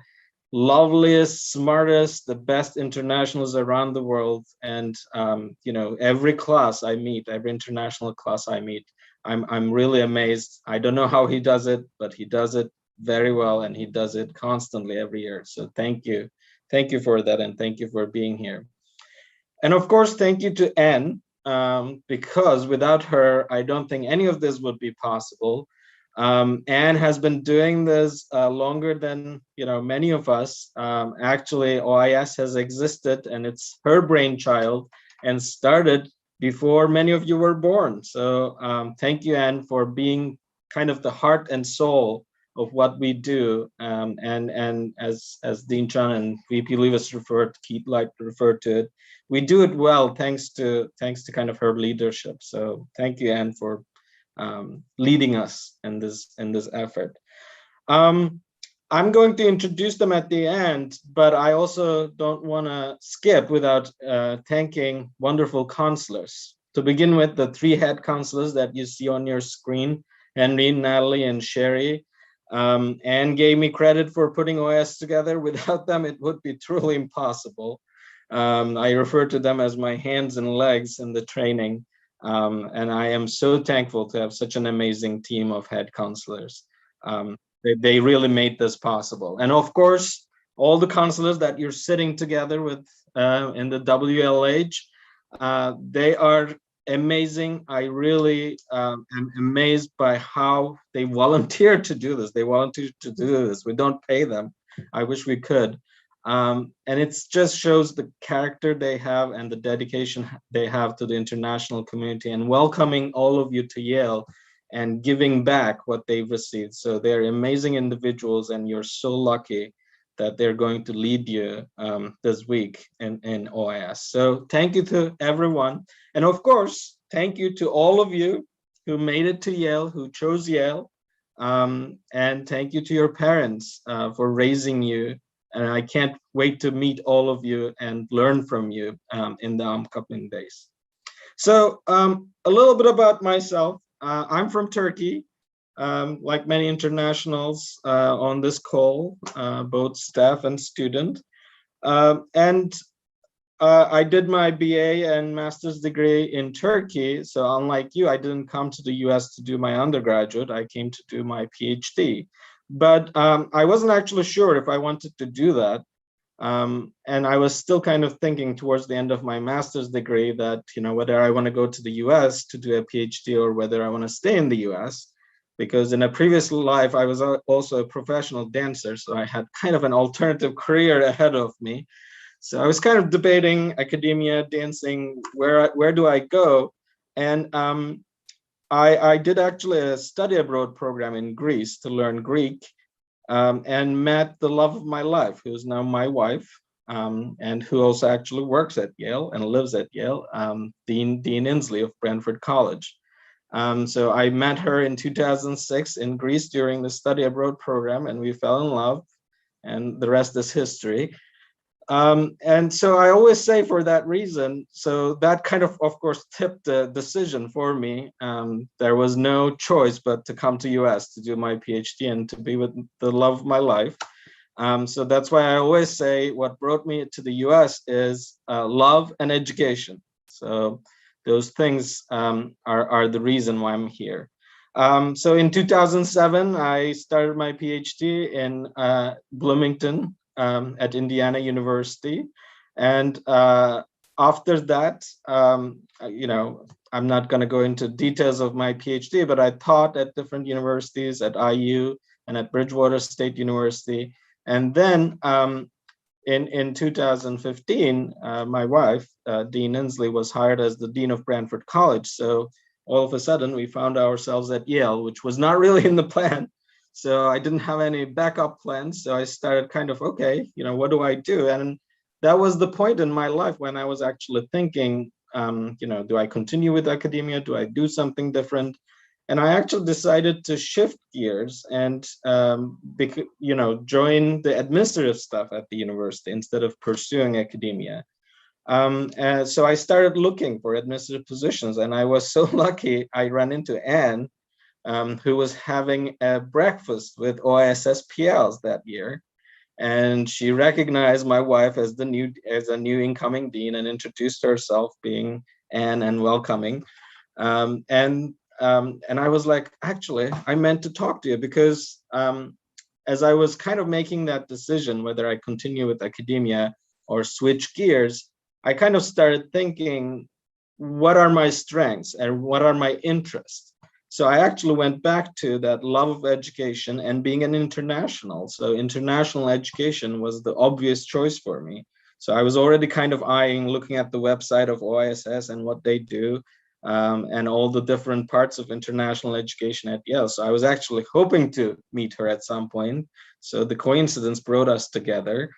loveliest, smartest, the best internationals around the world. And every class I meet, every international class I meet, I'm really amazed. I don't know how he does it, but he does it very well, and he does it constantly every year. So thank you for that, and thank you for being here. And of course, thank you to Anne, because without her, I don't think any of this would be possible. Anne has been doing this longer than many of us. Actually, OIS has existed, and it's her brainchild, and started before many of you were born. So thank you, Anne, for being kind of the heart and soul of what we do. And as Dean Chan and VP Levis Keith Light referred to it, we do it well thanks to kind of her leadership. So thank you, Anne, for leading us in this effort. I'm going to introduce them at the end, but I also don't want to skip without thanking wonderful counselors. To begin with, the 3 head counselors that you see on your screen, Henry, Natalie, and Sherry. Anne gave me credit for putting OIS together. Without them, it would be truly impossible. I refer to them as my hands and legs in the training. And I am so thankful to have such an amazing team of head counselors. They really made this possible. And of course, all the counselors that you're sitting together with in the WLH, they are amazing. I really am amazed by how they volunteer to do this. They volunteer to do this. We don't pay them. I wish we could. And it just shows the character they have and the dedication they have to the international community, and welcoming all of you to Yale and giving back what they've received. So they're amazing individuals, and you're so lucky that they're going to lead you this week in OIS. So thank you to everyone. And of course, thank you to all of you who made it to Yale, who chose Yale. And thank you to your parents for raising you. And I can't wait to meet all of you and learn from you in the upcoming days. So a little bit about myself. I'm from Turkey, like many internationals on this call, both staff and student. I did my BA and master's degree in Turkey. So unlike you, I didn't come to the US to do my undergraduate. I came to do my PhD. But I wasn't actually sure if I wanted to do that. And I was still kind of thinking towards the end of my master's degree that, whether I want to go to the US to do a PhD or whether I want to stay in the US. Because in a previous life, I was also a professional dancer. So I had kind of an alternative career ahead of me. So I was kind of debating academia, dancing, where do I go? And I did actually a study abroad program in Greece to learn Greek, and met the love of my life, who is now my wife, and who also actually works at Yale and lives at Yale, Dean Inslee of Brentford College. So I met her in 2006 in Greece during the study abroad program, and we fell in love, and the rest is history. And so I always say, for that reason, so that kind of course, tipped the decision for me. There was no choice but to come to US to do my PhD and to be with the love of my life. So that's why I always say what brought me to the US is love and education. So those things are the reason why I'm here. So in 2007, I started my PhD in Bloomington, at Indiana University. And after that, I'm not going to go into details of my PhD, but I taught at different universities, at IU and at Bridgewater State University. And then in 2015, my wife, Dean Inslee, was hired as the Dean of Brantford College. So all of a sudden, we found ourselves at Yale, which was not really in the plan. So I didn't have any backup plans. So I started kind of, okay, what do I do? And that was the point in my life when I was actually thinking, do I continue with academia? Do I do something different? And I actually decided to shift gears and, join the administrative stuff at the university instead of pursuing academia. And so I started looking for administrative positions, and I was so lucky I ran into Anne, who was having a breakfast with OIS PLs that year. And she recognized my wife as a new incoming dean and introduced herself, being Anne and welcoming. And I was like, actually, I meant to talk to you because as I was kind of making that decision whether I continue with academia or switch gears, I kind of started thinking, what are my strengths and what are my interests? So I actually went back to that love of education and being an international. So international education was the obvious choice for me. So I was already kind of looking at the website of OISS and what they do, and all the different parts of international education at Yale. So I was actually hoping to meet her at some point. So the coincidence brought us together.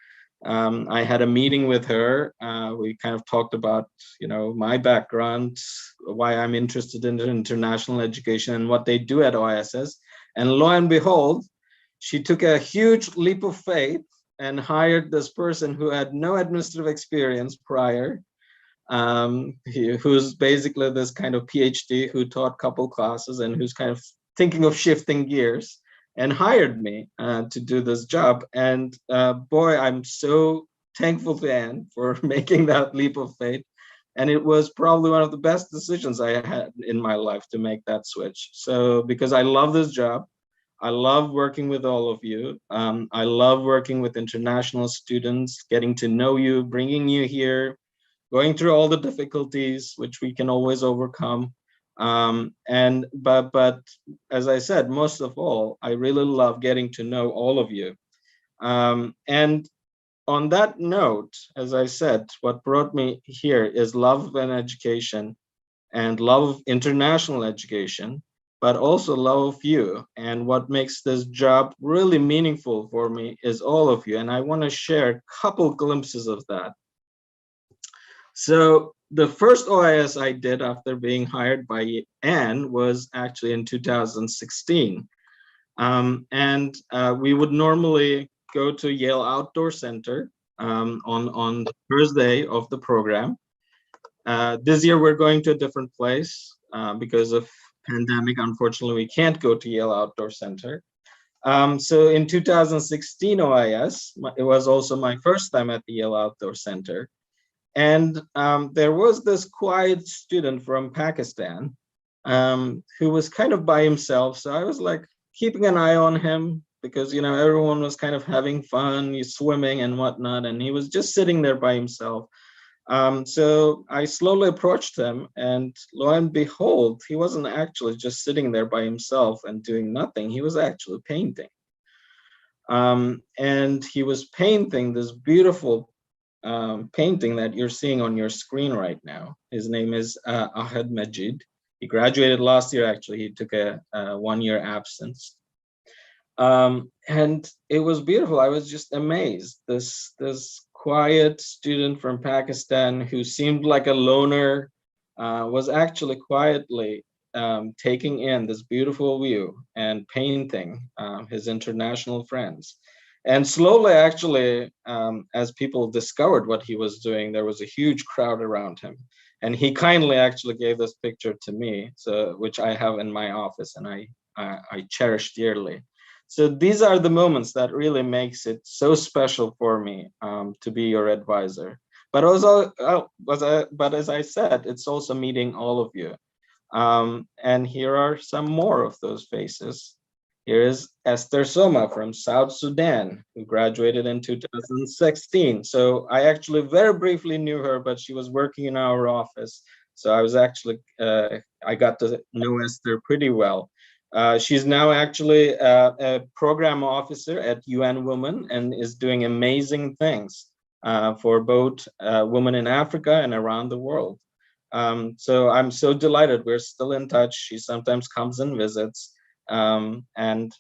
I had a meeting with her. We kind of talked about, my background, why I'm interested in international education and what they do at OISS. And lo and behold, she took a huge leap of faith and hired this person who had no administrative experience prior, who's basically this kind of PhD who taught a couple classes and who's kind of thinking of shifting gears, and hired me to do this job. And boy, I'm so thankful to Anne for making that leap of faith. And it was probably one of the best decisions I had in my life to make that switch. So because I love this job, I love working with all of you. I love working with international students, getting to know you, bringing you here, going through all the difficulties, which we can always overcome. But as I said, most of all, I really love getting to know all of you. And on that note, as I said, what brought me here is love of education and love of international education, but also love of you. And what makes this job really meaningful for me is all of you. And I want to share a couple glimpses of that. So the first OIS I did after being hired by Anne was actually in 2016. We would normally go to Yale Outdoor Center on the first day of the program. This year we're going to a different place because of pandemic. Unfortunately, we can't go to Yale Outdoor Center. So in 2016 OIS, it was also my first time at the Yale Outdoor Center. And there was this quiet student from Pakistan who was kind of by himself. So I was like keeping an eye on him because, everyone was kind of having fun, swimming and whatnot. And he was just sitting there by himself. So I slowly approached him, and lo and behold, he wasn't actually just sitting there by himself and doing nothing. He was actually painting. And he was painting this beautiful painting that you're seeing on your screen right now. His name is Ahad Majid. He graduated last year, actually. He took a 1-year absence. And it was beautiful. I was just amazed. This quiet student from Pakistan who seemed like a loner was actually quietly taking in this beautiful view and painting his international friends. And slowly, actually, as people discovered what he was doing, there was a huge crowd around him. And he kindly actually gave this picture to me, which I have in my office and I cherish dearly. So these are the moments that really makes it so special for me to be your advisor. But also, but as I said, it's also meeting all of you. And here are some more of those faces. Here is Esther Soma from South Sudan, who graduated in 2016. So I actually very briefly knew her, but she was working in our office. So I was actually, I got to know Esther pretty well. She's now actually a program officer at UN Women and is doing amazing things for both women in Africa and around the world. So I'm so delighted. We're still in touch. She sometimes comes and visits. And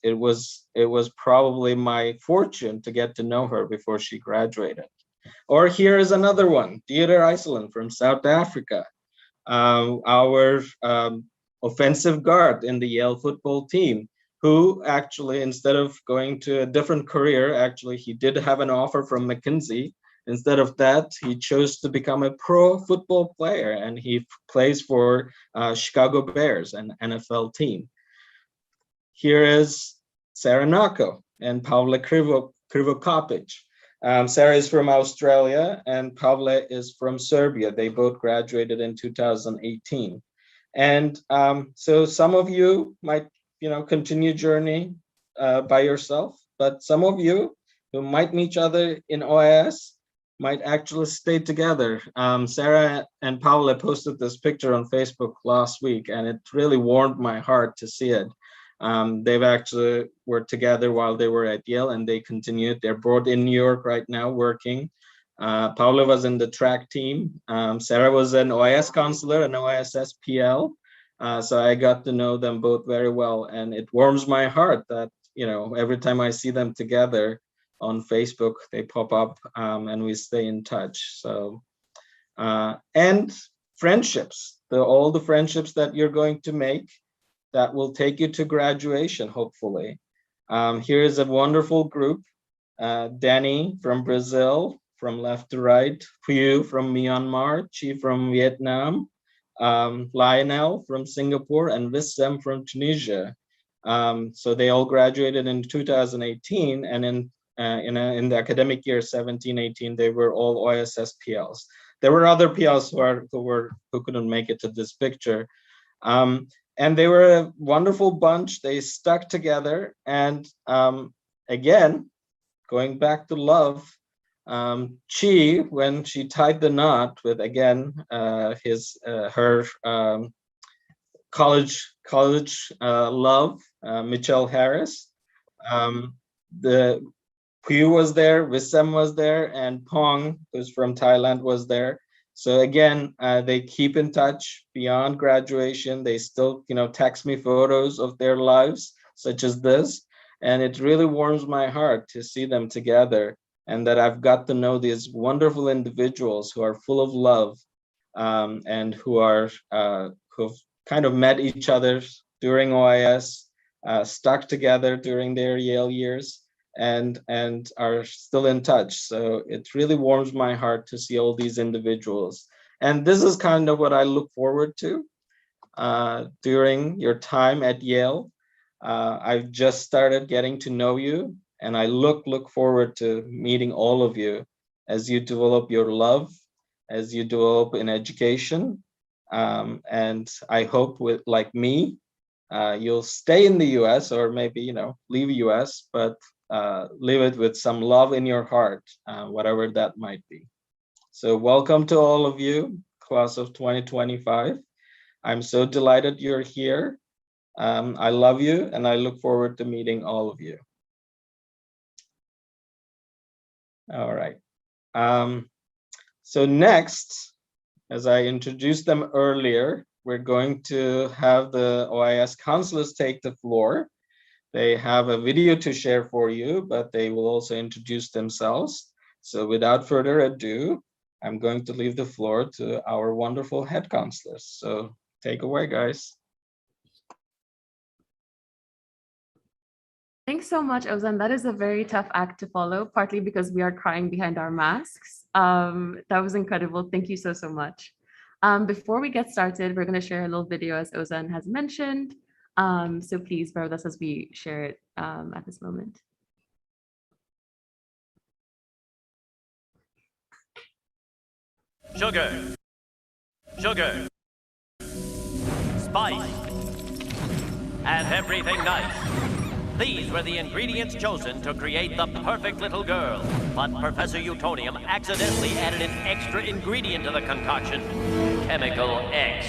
it was probably my fortune to get to know her before she graduated. Or here is another one, Dieter Iceland from South Africa, our offensive guard in the Yale football team, who actually, instead of going to a different career, actually he did have an offer from McKinsey. Instead of that, he chose to become a pro football player, and he plays for Chicago Bears, an NFL team. Here is Sarah Nako and Pavle Krivokapic. Sarah is from Australia and Pavle is from Serbia. They both graduated in 2018. And so some of you might, continue journey by yourself, but some of you who might meet each other in OIS might actually stay together. Sarah and Pavle posted this picture on Facebook last week, and it really warmed my heart to see it. They've actually were together while they were at Yale, and they continued. They're both in New York right now working. Paula was in the track team. Sarah was an OIS counselor and OIS SPL. So I got to know them both very well, and it warms my heart that, every time I see them together on Facebook, they pop up and we stay in touch. So, and friendships, all the friendships that you're going to make, that will take you to graduation, hopefully. Here is a wonderful group. Danny from Brazil, from left to right, Puyu from Myanmar, Chi from Vietnam, Lionel from Singapore, and Wissam from Tunisia. So they all graduated in 2018, and in the academic year 17-18, they were all OISS PLs. There were other PLs who couldn't make it to this picture. And they were a wonderful bunch. They stuck together. And again, going back to love, Chi, when she tied the knot with, again, her college love, Michelle Harris, the Puyu was there, Wissam was there, and Pong, who's from Thailand, was there. So again, they keep in touch beyond graduation. They still, text me photos of their lives, such as this. And it really warms my heart to see them together, and that I've got to know these wonderful individuals who are full of love, and who've kind of met each other during OIS, stuck together during their Yale years, and are still in touch. So it really warms my heart to see all these individuals. And this is kind of what I look forward to during your time at Yale. I've just started getting to know you, and I look forward to meeting all of you as you develop your love, as you develop in education. And I hope like me, you'll stay in the US, or maybe, leave US, but live it with some love in your heart, whatever that might be. So welcome to all of you, class of 2025. I'm so delighted you're here. I love you, and I look forward to meeting all of you. All right. So next, as I introduced them earlier, we're going to have the OIS counselors take the floor. They have a video to share for you, but they will also introduce themselves. So without further ado, I'm going to leave the floor to our wonderful head counselors. So take away, guys. Thanks so much, Ozan. That is a very tough act to follow, partly because we are crying behind our masks. That was incredible. Thank you so much. Before we get started, we're going to share a little video, as Ozan has mentioned. So please bear with us as we share it at this moment. Sugar, sugar, spice, and everything nice. These were the ingredients chosen to create the perfect little girl. But Professor Utonium accidentally added an extra ingredient to the concoction, Chemical X.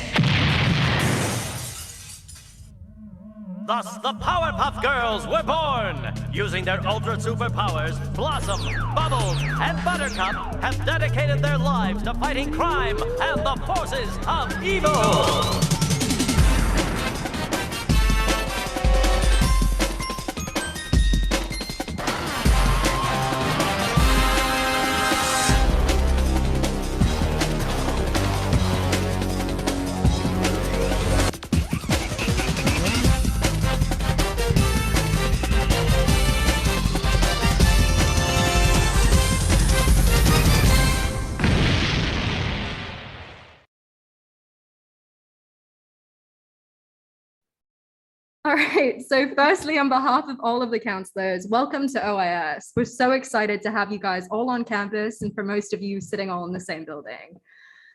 Thus, the Powerpuff Girls were born! Using their ultra superpowers, Blossom, Bubbles, and Buttercup have dedicated their lives to fighting crime and the forces of evil! All right, so firstly, on behalf of all of the counselors, welcome to OIS. We're so excited to have you guys all on campus and for most of you sitting all in the same building.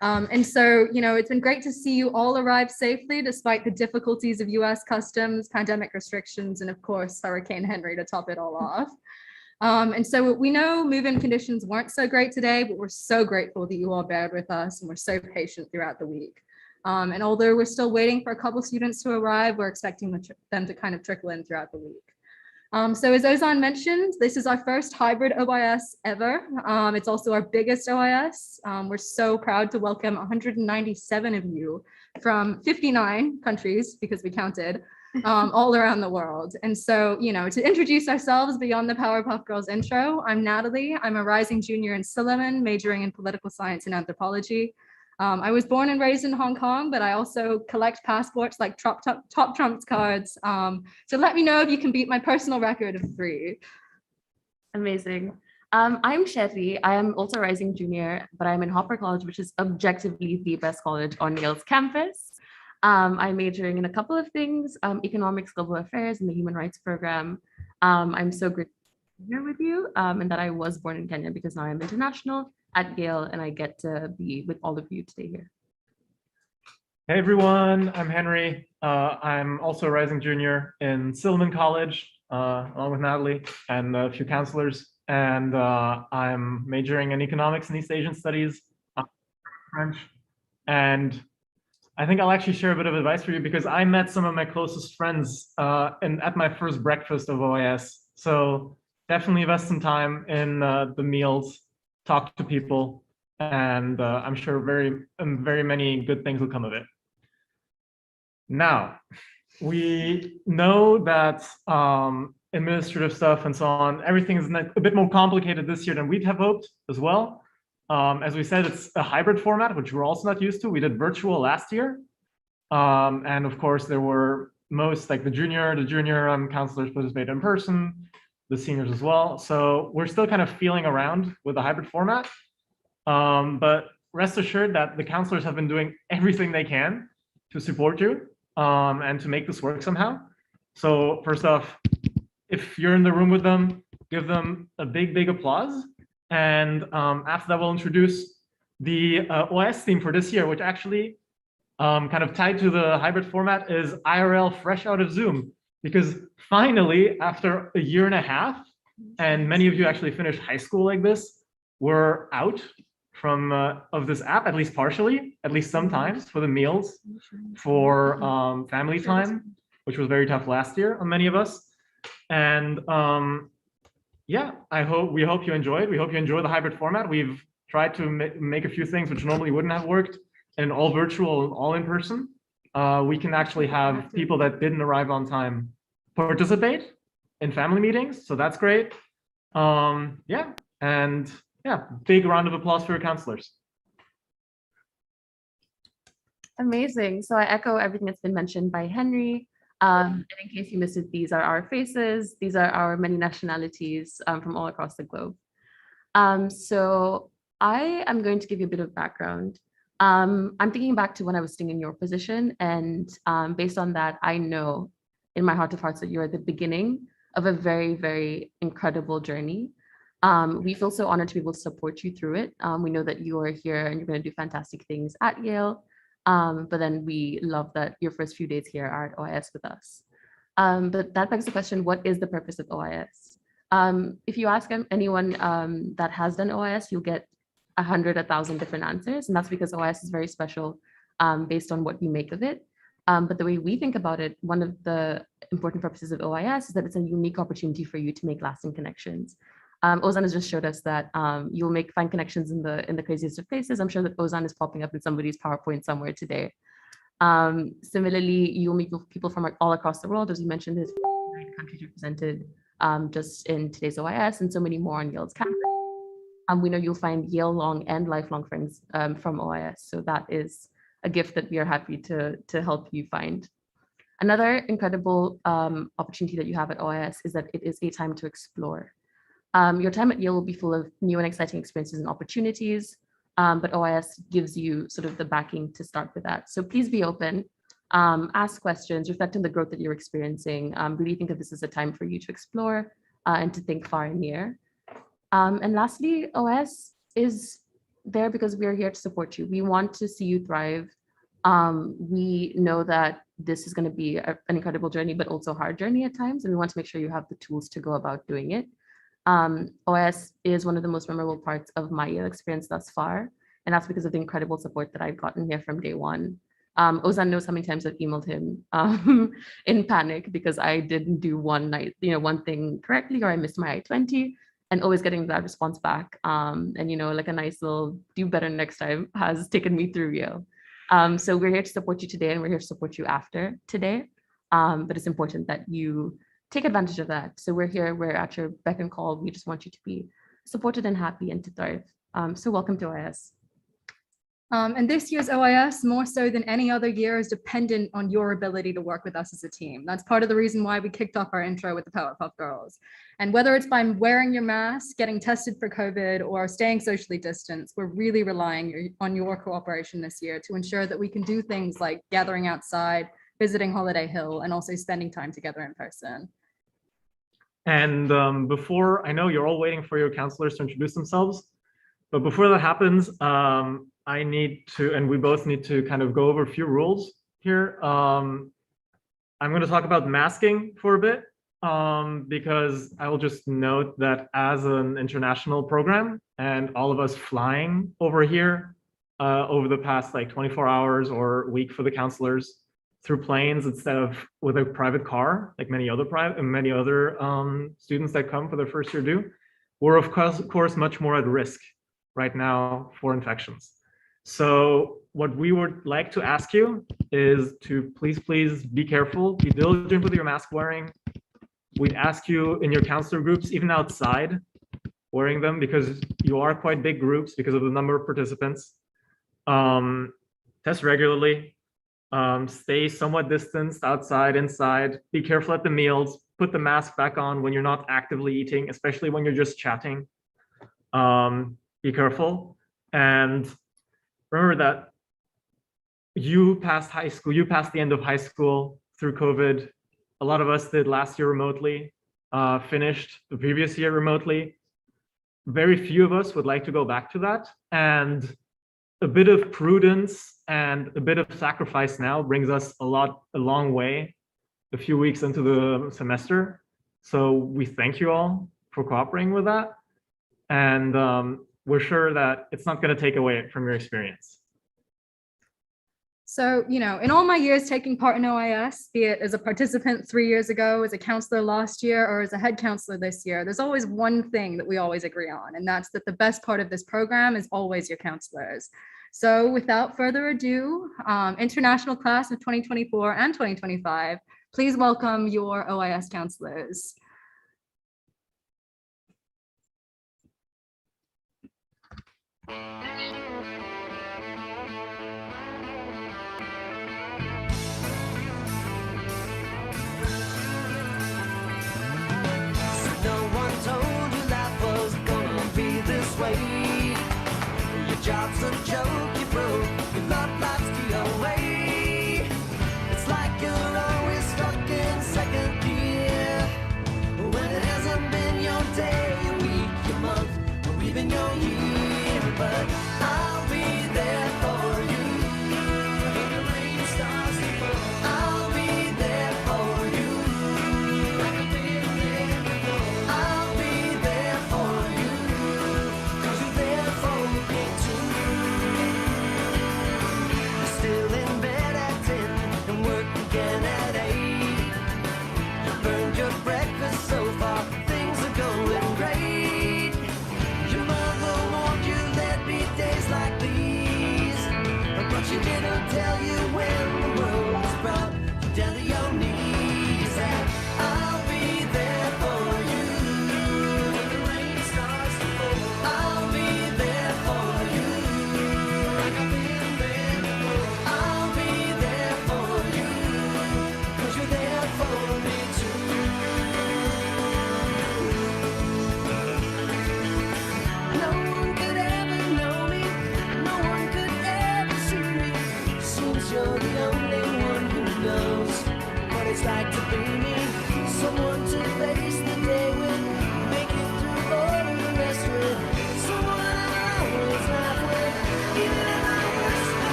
And so, it's been great to see you all arrive safely despite the difficulties of US customs, pandemic restrictions, and of course, Hurricane Henry to top it all off. And so we know move-in conditions weren't so great today, but we're so grateful that you all bared with us and we're so patient throughout the week. And although we're still waiting for a couple students to arrive, we're expecting them to kind of trickle in throughout the week. So as Ozan mentioned, this is our first hybrid OIS ever. It's also our biggest OIS. We're so proud to welcome 197 of you from 59 countries, because we counted, all around the world. And so, to introduce ourselves beyond the Powerpuff Girls intro, I'm Natalie. I'm a rising junior in Silliman, majoring in political science and anthropology. I was born and raised in Hong Kong, but I also collect passports like top trumps cards. So let me know if you can beat my personal record of 3. Amazing. I'm Shetty. I am also a rising junior, but I'm in Hopper College, which is objectively the best college on Yale's campus. I'm majoring in a couple of things, economics, global affairs, and the human rights program. I'm so grateful to be here with you and that I was born in Kenya because now I'm international at Yale and I get to be with all of you today here. Hey everyone, I'm Henry. I'm also a rising junior in Silliman College, along with Natalie and a few counselors. And I'm majoring in economics and East Asian studies, French. And I think I'll actually share a bit of advice for you because I met some of my closest friends at my first breakfast of OIS. So definitely invest some time in the meals, talk to people, and I'm sure very many good things will come of it. Now, we know that administrative stuff and so on, everything is a bit more complicated this year than we'd have hoped as well. As we said, it's a hybrid format, which we're also not used to. We did virtual last year. And of course, there were most, like the junior counselors participated in person, the seniors as well. So we're still kind of feeling around with the hybrid format. But rest assured that the counselors have been doing everything they can to support you and to make this work somehow. So first off, if you're in the room with them, give them a big applause. And after that, we'll introduce the OIS theme for this year, which actually kind of tied to the hybrid format is IRL fresh out of Zoom. Because finally, after a year and a half, and many of you actually finished high school like this, we're out from of this app, at least partially, at least sometimes, for the meals, for family time, which was very tough last year on many of us. And yeah, we hope you enjoyed. We hope you enjoy the hybrid format. We've tried to make a few things which normally wouldn't have worked, and all virtual, all in person. We can actually have people that didn't arrive on time participate in family meetings, so that's great. Yeah, and yeah, big round of applause for your counselors. Amazing. So I echo everything that's been mentioned by Henry. And in case you missed it, these are our faces. These are our many nationalities from all across the globe. So I am going to give you a bit of background. I'm thinking back to when I was sitting in your position, and based on that, I know in my heart of hearts that you're at the beginning of a very, very incredible journey. We feel so honored to be able to support you through it. We know that you are here and you're going to do fantastic things at Yale, but then we love that your first few days here are at OIS with us. But that begs the question, what is the purpose of OIS? If you ask anyone that has done OIS, you'll get 100, 1,000 different answers. And that's because OIS is very special based on what you make of it. But the way we think about it, one of the important purposes of OIS is that it's a unique opportunity for you to make lasting connections. Ozan has just showed us that you'll find connections in the craziest of places. I'm sure that Ozan is popping up in somebody's PowerPoint somewhere today. Similarly, you'll meet people from all across the world. As you mentioned, there's 9 countries represented just in today's OIS and so many more on Yale's campus. We know you'll find Yale long and lifelong friends from OIS. So that is a gift that we are happy to help you find. Another incredible opportunity that you have at OIS is that it is a time to explore. Your time at Yale will be full of new and exciting experiences and opportunities, but OIS gives you sort of the backing to start with that. So please be open, ask questions, reflect on the growth that you're experiencing, really think that this is a time for you to explore and to think far and near. And lastly, OIS is there because we are here to support you. We want to see you thrive. We know that this is going to be an incredible journey, but also a hard journey at times, and we want to make sure you have the tools to go about doing it. OIS is one of the most memorable parts of my Yale experience thus far, and that's because of the incredible support that I've gotten here from day one. Ozan knows how many times I've emailed him in panic because I didn't do one thing correctly, or I missed my I-20, and always getting that response back. And like a nice little do better next time has taken me through Yale. So we're here to support you today, and we're here to support you after today. But it's important that you take advantage of that. So we're here, we're at your beck and call. We just want you to be supported and happy and to thrive. So welcome to OIS. And this year's OIS, more so than any other year, is dependent on your ability to work with us as a team. That's part of the reason why we kicked off our intro with the Powerpuff Girls. And whether it's by wearing your mask, getting tested for COVID, or staying socially distanced, we're really relying on your cooperation this year to ensure that we can do things like gathering outside, visiting Holiday Hill, and also spending time together in person. And before, I know you're all waiting for your counselors to introduce themselves, but before that happens, I need to, and we both need to kind of go over a few rules here. I'm going to talk about masking for a bit, because I will just note that as an international program and all of us flying over here over the past like 24 hours or week for the counselors through planes instead of with a private car, like many other students that come for their first year do, we're of course much more at risk right now for infections. So what we would like to ask you is to please be careful, be diligent with your mask wearing. We'd ask you in your counselor groups, even outside, wearing them because you are quite big groups because of the number of participants. Test regularly, stay somewhat distanced outside, inside, be careful at the meals, put the mask back on when you're not actively eating, especially when you're just chatting. Be careful. And remember that you passed high school, you passed the end of high school through COVID. A lot of us did last year remotely, finished the previous year remotely. Very few of us would like to go back to that. And a bit of prudence and a bit of sacrifice now brings us a long way, a few weeks into the semester. So we thank you all for cooperating with that. And we're sure that it's not going to take away from your experience. So, in all my years taking part in OIS, be it as a participant 3 years ago, as a counselor last year, or as a head counselor this year, there's always one thing that we always agree on, and that's that the best part of this program is always your counselors. So without further ado, international class of 2024 and 2025, please welcome your OIS counselors. Job's a joke, you broke, your love life's the away. It's like you're always stuck in second gear, when it hasn't been your day, your week, your month, or even your year. But I'll be there for you when the rain starts to fall. I'll be there for you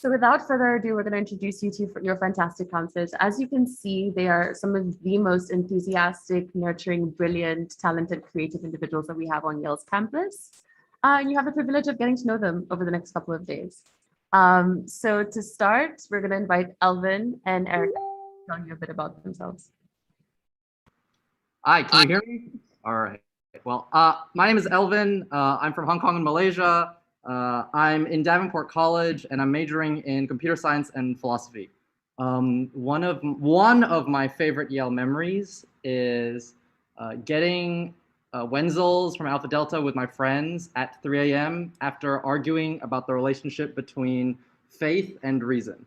So without further ado, we're going to introduce you to your fantastic counselors. As you can see, they are some of the most enthusiastic, nurturing, brilliant, talented, creative individuals that we have on Yale's campus. And you have the privilege of getting to know them over the next couple of days. So to start, we're going to invite Elvin and Erica to tell you a bit about themselves. Hi, can you hear me? All right. Well, my name is Elvin. I'm from Hong Kong and Malaysia. I'm in Davenport College, and I'm majoring in computer science and philosophy. One of my favorite Yale memories is getting Wenzels from Alpha Delta with my friends at 3 a.m. after arguing about the relationship between faith and reason.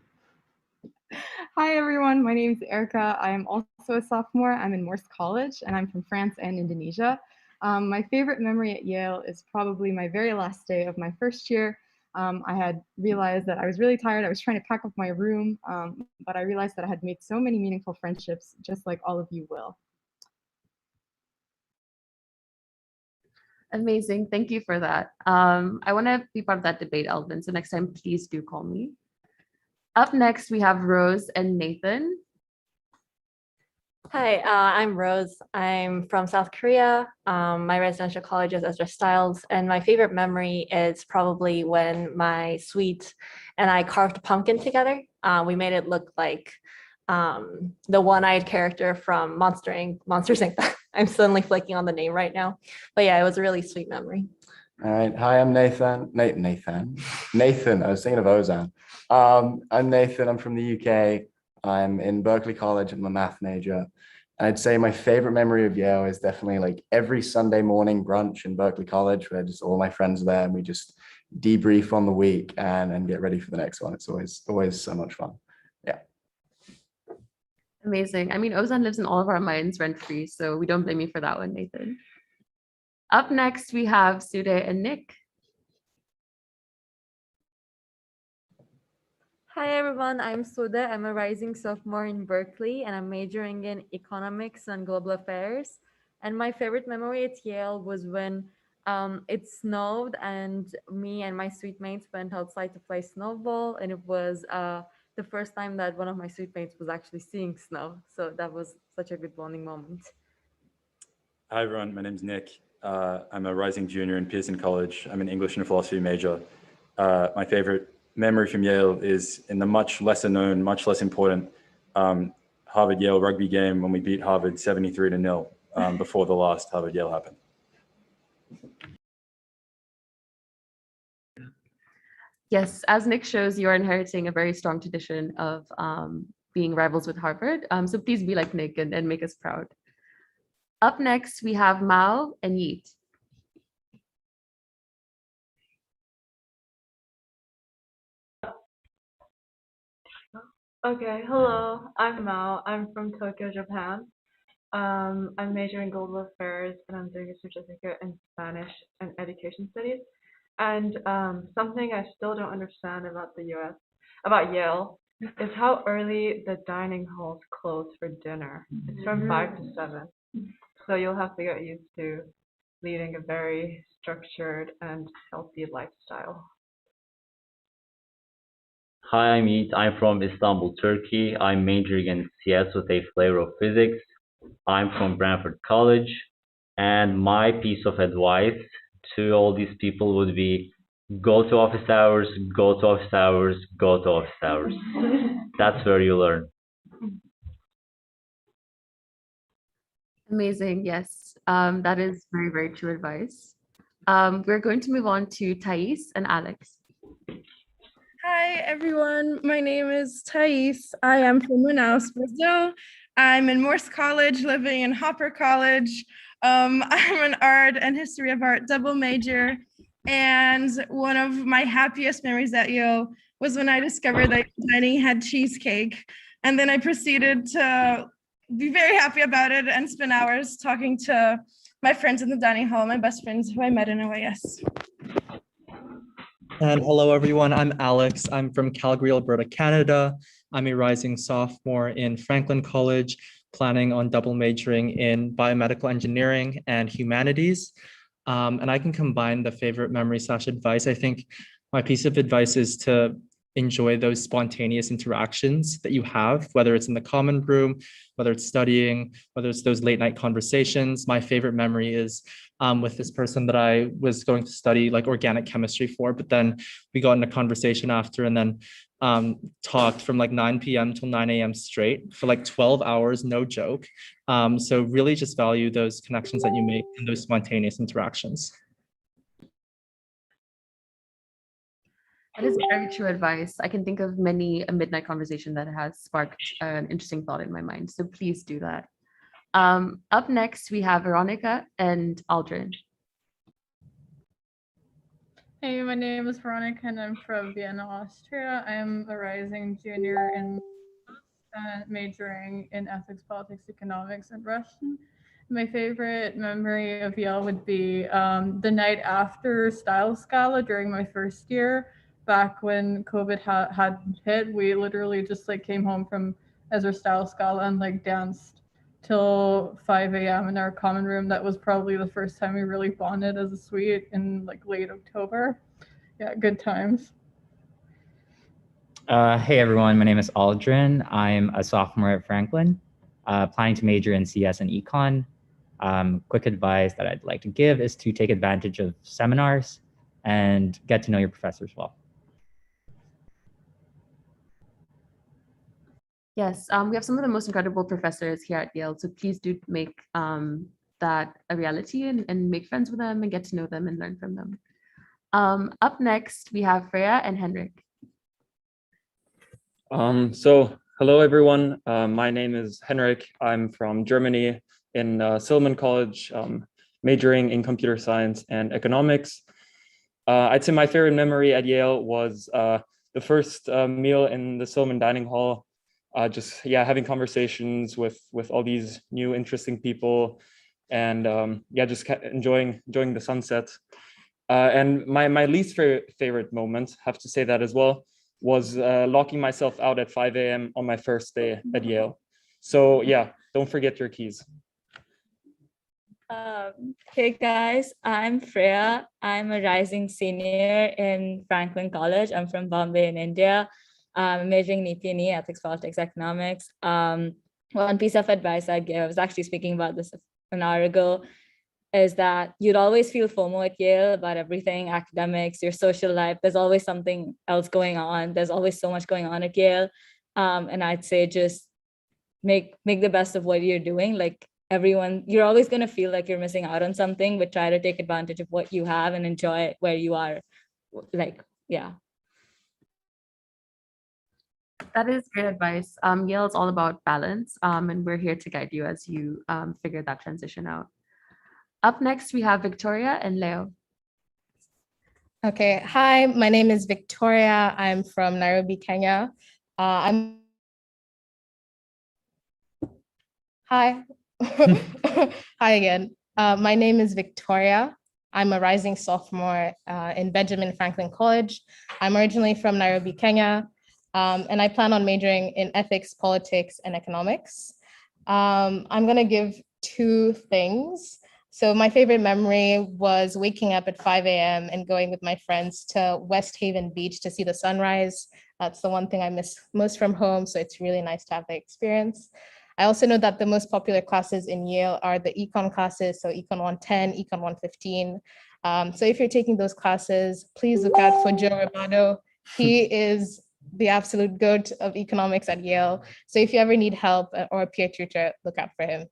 Hi everyone, my name is Erica. I'm also a sophomore. I'm in Morse College and I'm from France and Indonesia. My favorite memory at Yale is probably my very last day of my first year. I had realized that I was really tired. I was trying to pack up my room, but I realized that I had made so many meaningful friendships, just like all of you will. Amazing, thank you for that. I want to be part of that debate, Elvin, so next time, please do call me. Up next, we have Rose and Nathan. Hi, I'm Rose. I'm from South Korea. My residential college is Ezra Stiles, and my favorite memory is probably when my suite and I carved a pumpkin together. We made it look like the one-eyed character from Monsters Inc. I'm suddenly flaking on the name right now. But yeah, it was a really sweet memory. All right. Hi, I'm Nathan. Nathan. I was thinking of Ozan. I'm Nathan. I'm from the UK. I'm in Berkeley College. I'm a math major. I'd say my favorite memory of Yale is definitely like every Sunday morning brunch in Berkeley College, where just all my friends are there and we just debrief on the week and get ready for the next one. It's always so much fun. Yeah. Amazing. I mean, Ozan lives in all of our minds rent-free, so we don't blame you for that one, Nathan. Up next, we have Sude and Nick. Hi everyone, I'm Sude. I'm a rising sophomore in Berkeley and I'm majoring in economics and global affairs. And my favorite memory at Yale was when it snowed and me and my suite mates went outside to play snowball, and it was the first time that one of my suite mates was actually seeing snow. So that was such a good bonding moment. Hi everyone, my name's Nick. I'm a rising junior in Pearson College. I'm an English and philosophy major. My favorite memory from Yale is in the much lesser known, much less important Harvard-Yale rugby game when we beat Harvard 73-0 before the last Harvard-Yale happened. Yes, as Nick shows, you're inheriting a very strong tradition of being rivals with Harvard. So please be like Nick and make us proud. Up next, we have Mao and Yeet. Okay, hello, I'm Mao. I'm from Tokyo, Japan. I'm majoring in global affairs and I'm doing a certificate in Spanish and education studies. And something I still don't understand about the US, about Yale, is how early the dining halls close for dinner. It's from 5 to 7. So you'll have to get used to leading a very structured and healthy lifestyle. Hi, I'm Yiğit. I'm from Istanbul, Turkey. I'm majoring in CS with a flavor of physics. I'm from Branford College. And my piece of advice to all these people would be go to office hours, go to office hours, go to office hours. That's where you learn. Amazing, yes. That is very, very true advice. We're going to move on to Thais and Alex. Hi everyone, my name is Thais. I am from Manaus, Brazil. I'm in Morse College, living in Hopper College. I'm an art and history of art double major. And one of my happiest memories at Yale was when I discovered that dining had cheesecake. And then I proceeded to be very happy about it and spend hours talking to my friends in the dining hall, my best friends who I met in OIS. And hello, everyone. I'm Alex. I'm from Calgary, Alberta, Canada. I'm a rising sophomore in Franklin College, planning on double majoring in biomedical engineering and humanities. And I can combine the favorite memory / advice. I think my piece of advice is to enjoy those spontaneous interactions that you have, whether it's in the common room, whether it's studying, whether it's those late night conversations. My favorite memory is with this person that I was going to study like organic chemistry for, but then we got in a conversation after and then talked from like 9 p.m. till 9 a.m. straight for like 12 hours, no joke. So really just value those connections that you make and those spontaneous interactions. That is very true advice. I can think of many a midnight conversation that has sparked an interesting thought in my mind. So please do that. Up next, we have Veronica and Aldrin. Hey, my name is Veronica and I'm from Vienna, Austria. I am a rising junior in majoring in ethics, politics, economics, and Russian. My favorite memory of Yale would be the night after Style Scala during my first year. Back when COVID had hit, we literally just like came home from Ezra Style Scala and like danced till 5 a.m. in our common room. That was probably the first time we really bonded as a suite in like late October. Yeah, good times. Hey everyone, my name is Aldrin. I'm a sophomore at Franklin, planning to major in CS and Econ. Quick advice that I'd like to give is to take advantage of seminars and get to know your professors well. Yes, we have some of the most incredible professors here at Yale, so please do make that a reality and make friends with them and get to know them and learn from them. Up next, we have Freya and Henrik. So hello everyone, my name is Henrik. I'm from Germany in Silman College, majoring in computer science and economics. I'd say my favorite memory at Yale was the first meal in the Silman dining hall. Just having conversations with all these new interesting people, and just enjoying the sunset. And my least favorite moment, have to say that as well, was locking myself out at 5 a.m. on my first day at Yale. So yeah, don't forget your keys. Hey guys, I'm Freya. I'm a rising senior in Franklin College. I'm from Bombay in India. I'm majoring in EP&E, ethics, politics, economics. One piece of advice I'd give, I was actually speaking about this an hour ago, is that you'd always feel FOMO at Yale about everything, academics, your social life. There's always something else going on. There's always so much going on at Yale. And I'd say just make the best of what you're doing. Like everyone, you're always going to feel like you're missing out on something, but try to take advantage of what you have and enjoy where you are. Like, yeah. That is great advice. Yale is all about balance, and we're here to guide you as you figure that transition out. Up next, we have Victoria and Leo. Okay, hi, my name is Victoria. I'm from Nairobi, Kenya. Hi. Hi again. My name is Victoria. I'm a rising sophomore in Benjamin Franklin College. I'm originally from Nairobi, Kenya, and I plan on majoring in ethics, politics, and economics. I'm gonna give two things. So my favorite memory was waking up at 5 a.m. and going with my friends to West Haven Beach to see the sunrise. That's the one thing I miss most from home, so it's really nice to have that experience. I also know that the most popular classes in Yale are the econ classes, so econ 110, econ 115. So if you're taking those classes, please look out for Joe Romano. He is the absolute goat of economics at Yale. So if you ever need help or a peer tutor, look out for him.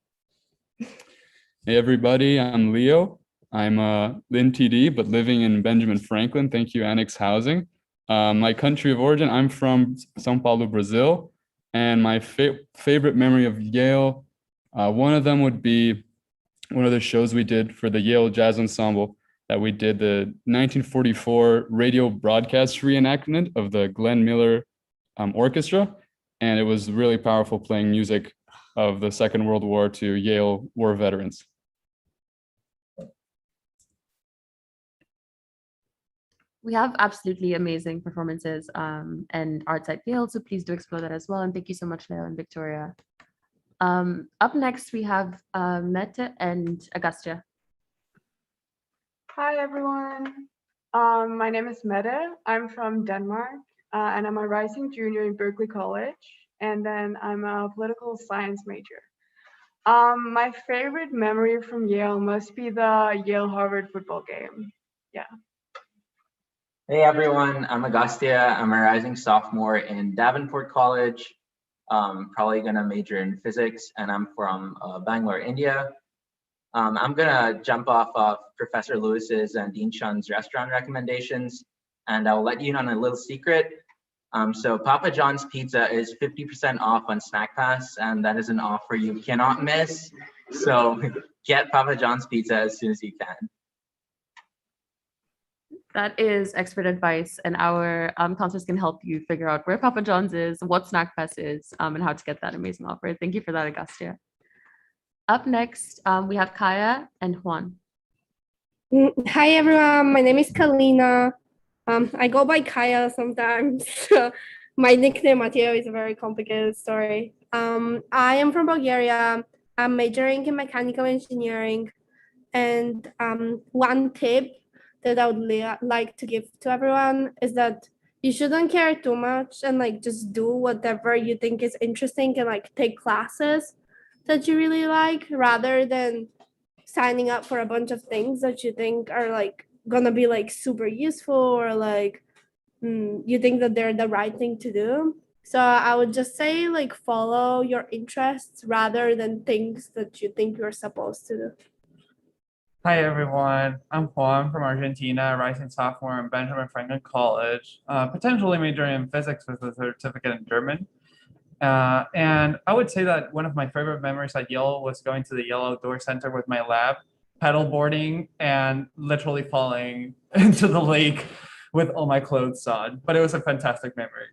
Hey everybody, I'm Leo. I'm in TD, but living in Benjamin Franklin. Thank you, Annex Housing. My country of origin, I'm from São Paulo, Brazil. And my favorite memory of Yale, one of them would be one of the shows we did for the Yale Jazz Ensemble, that we did the 1944 radio broadcast reenactment of the Glenn Miller Orchestra. And it was really powerful playing music of the Second World War to Yale war veterans. We have absolutely amazing performances and arts at Yale, so please do explore that as well. And thank you so much, Leo and Victoria. Up next, we have Mette and Agastya. Hi, everyone. My name is Mette. I'm from Denmark. and I'm a rising junior in Berkeley College, and then I'm a political science major. My favorite memory from Yale must be the Yale-Harvard football game. Yeah. Hey everyone, I'm Agustia. I'm a rising sophomore in Davenport College. Probably gonna major in physics, and I'm from Bangalore, India. I'm gonna jump off of Professor Lewis's and Dean Chun's restaurant recommendations, and I'll let you in on a little secret. So Papa John's Pizza is 50% off on Snack Pass, and that is an offer you cannot miss. So get Papa John's Pizza as soon as you can. That is expert advice, and our counselors can help you figure out where Papa John's is, what Snack Pass is, and how to get that amazing offer. Thank you for that, Agustia. Up next, we have Kaya and Juan. Hi everyone, my name is Kalina. I go by Kaya sometimes. My nickname Mateo is a very complicated story. I am from Bulgaria. I'm majoring in mechanical engineering, and one tip that I would like to give to everyone is that you shouldn't care too much and like just do whatever you think is interesting and like take classes that you really like rather than signing up for a bunch of things that you think are like gonna be like super useful or like you think that they're the right thing to do. So I would just say like follow your interests rather than things that you think you're supposed to do. Hi everyone, I'm Juan from Argentina, rising sophomore in Benjamin Franklin College, potentially majoring in physics with a certificate in German. And I would say that one of my favorite memories at Yale was going to the Yale Outdoor Center with my lab, pedal boarding, and literally falling into the lake with all my clothes on. But it was a fantastic memory.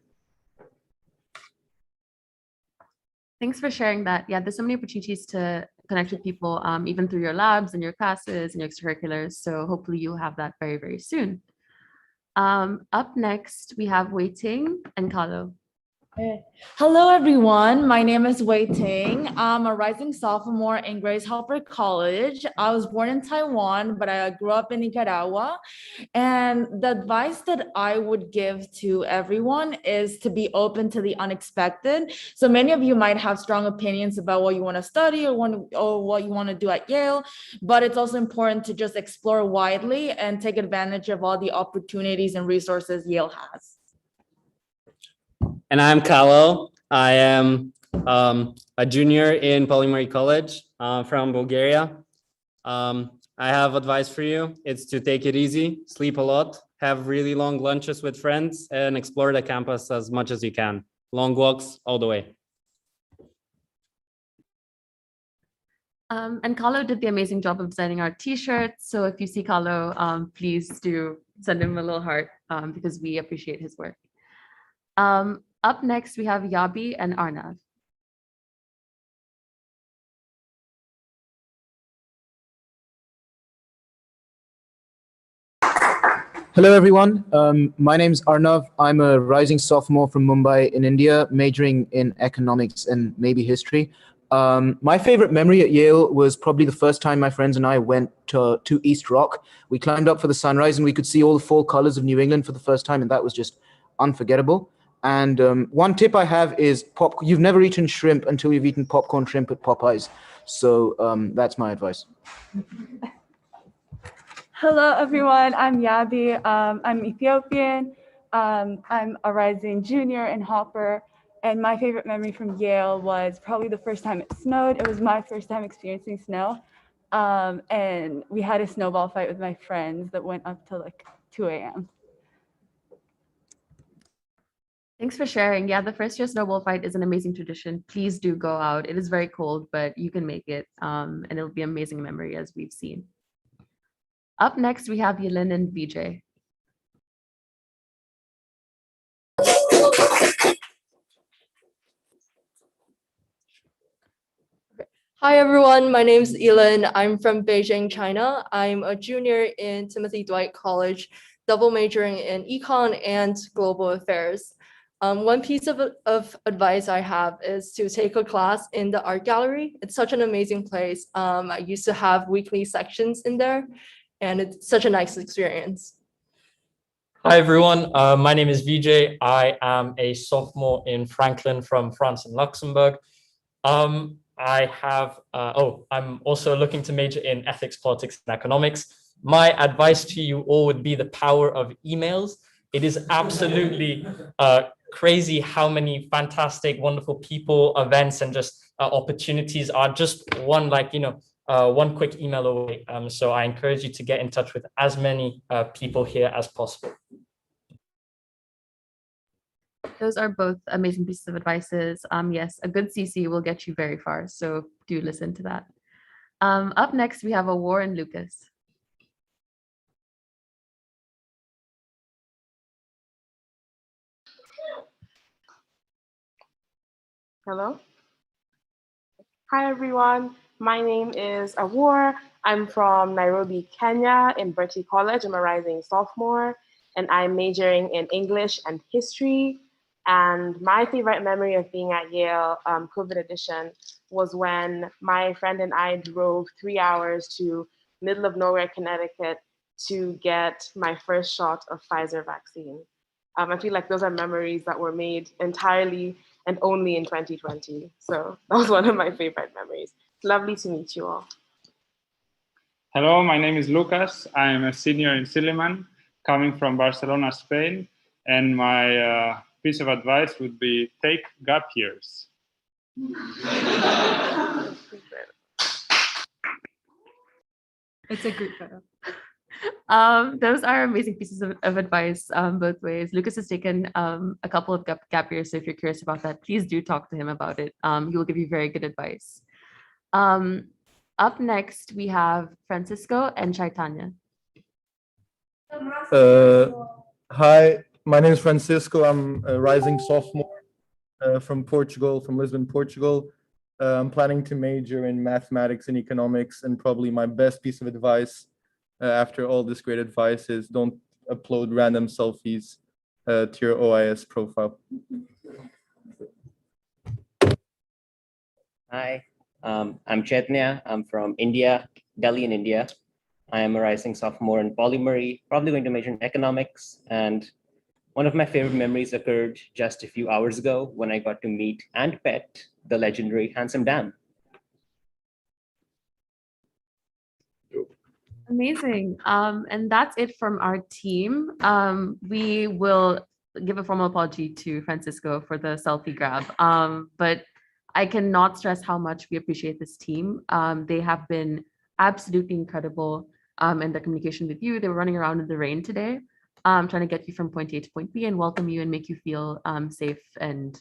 Thanks for sharing that. Yeah, there's so many opportunities to connect with people, even through your labs and your classes and your extracurriculars. So hopefully you'll have that very, very soon. Up next, we have Wei Ting and Carlo. Hello, everyone. My name is Wei Ting. I'm a rising sophomore in Grace Hopper College. I was born in Taiwan, but I grew up in Nicaragua. And the advice that I would give to everyone is to be open to the unexpected. So many of you might have strong opinions about what you want to study or what you want to do at Yale, but it's also important to just explore widely and take advantage of all the opportunities and resources Yale has. And I'm Kalo. I am a junior in Polymary College from Bulgaria. I have advice for you. It's to take it easy, sleep a lot, have really long lunches with friends, and explore the campus as much as you can. Long walks all the way. And Carlo did the amazing job of designing our t-shirts. So if you see Carlo, please do send him a little heart because we appreciate his work. Up next, we have Yabi and Arnav. Hello, everyone. My name is Arnav. I'm a rising sophomore from Mumbai in India, majoring in economics and maybe history. My favorite memory at Yale was probably the first time my friends and I went to East Rock. We climbed up for the sunrise and we could see all the fall colors of New England for the first time, and that was just unforgettable. And one tip I have is you've never eaten shrimp until you've eaten popcorn shrimp at Popeyes. So that's my advice. Hello, everyone. I'm Yabi. I'm Ethiopian. I'm a rising junior in Hopper. And my favorite memory from Yale was probably the first time it snowed. It was my first time experiencing snow. And we had a snowball fight with my friends that went up to like 2 a.m. Thanks for sharing. Yeah, the first year snowball fight is an amazing tradition. Please do go out. It is very cold, but you can make it. And it'll be an amazing memory as we've seen. Up next, we have Yelin and Vijay. Hi everyone, my name is Elin. I'm from Beijing, China. I'm a junior in Timothy Dwight College, double majoring in econ and global affairs. One piece of advice I have is to take a class in the art gallery. It's such an amazing place. I used to have weekly sections in there, and it's such a nice experience. Hi everyone, my name is Vijay. I am a sophomore in Franklin from France and Luxembourg. I'm also looking to major in ethics, politics, and economics. My advice to you all would be the power of emails. It is absolutely crazy how many fantastic, wonderful people, events, and just opportunities are just one one quick email away. So I encourage you to get in touch with as many people here as possible. Those are both amazing pieces of advices. Yes, a good CC will get you very far, so do listen to that. Up next, we have Awar and Lucas. Hello. Hi, everyone. My name is Awar. I'm from Nairobi, Kenya, in Berkeley College. I'm a rising sophomore, and I'm majoring in English and history. And my favorite memory of being at Yale, COVID edition, was when my friend and I drove 3 hours to middle of nowhere, Connecticut, to get my first shot of Pfizer vaccine. I feel like those are memories that were made entirely and only in 2020. So that was one of my favorite memories. It's lovely to meet you all. Hello, my name is Lucas. I'm a senior in Silliman, coming from Barcelona, Spain. And my piece of advice would be take gap years. It's a group photo. Those are amazing pieces of advice both ways. Lucas has taken a couple of gap years, so if you're curious about that, please do talk to him about it. He will give you very good advice. Up next, we have Francisco and Chaitanya. Hi, my name is Francisco. I'm a rising sophomore from Portugal, from Lisbon, Portugal. I'm planning to major in mathematics and economics, and probably my best piece of advice after all this great advice is don't upload random selfies to your OIS profile. Hi, I'm Chaitanya. I'm from India, Delhi in India. I am a rising sophomore in Polymery, probably going to major in economics. And one of my favorite memories occurred just a few hours ago when I got to meet and pet the legendary Handsome Dan. Amazing. And that's it from our team. We will give a formal apology to Francisco for the selfie grab. But I cannot stress how much we appreciate this team. They have been absolutely incredible in the communication with you. They were running around in the rain today, trying to get you from point A to point B and welcome you and make you feel safe and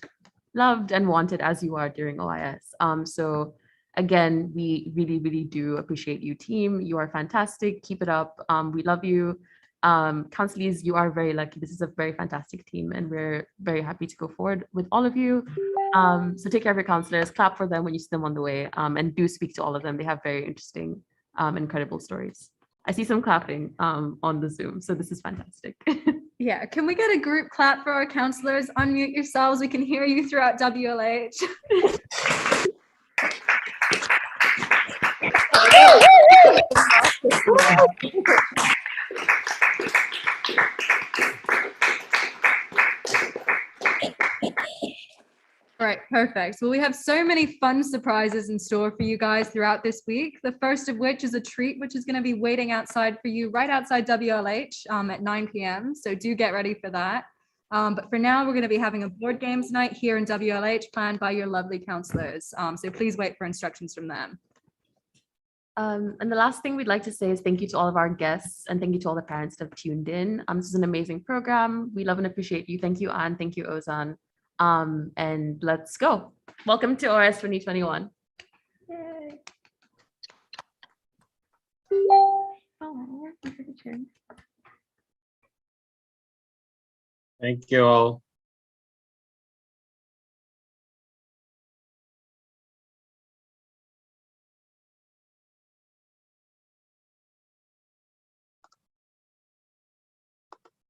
loved and wanted as you are during OIS. So again, we really, really do appreciate you, team. You are fantastic. Keep it up. We love you. Counselees, you are very lucky. This is a very fantastic team, and we're very happy to go forward with all of you. So take care of your counselors, clap for them when you see them on the way, and do speak to all of them. They have very interesting, incredible stories. I see some clapping on the Zoom, so this is fantastic. Yeah, can we get a group clap for our counselors? Unmute yourselves. We can hear you throughout WLH. All right, perfect. Well, we have so many fun surprises in store for you guys throughout this week. The first of which is a treat, which is going to be waiting outside for you right outside WLH at 9 p.m. So do get ready for that. But for now, we're going to be having a board games night here in WLH planned by your lovely counselors. So please wait for instructions from them. And the last thing we'd like to say is thank you to all of our guests and thank you to all the parents that have tuned in. This is an amazing program. We love and appreciate you. Thank you, Anne. Thank you, Ozan. And let's go. Welcome to OIS 2021. Yay. Thank you all.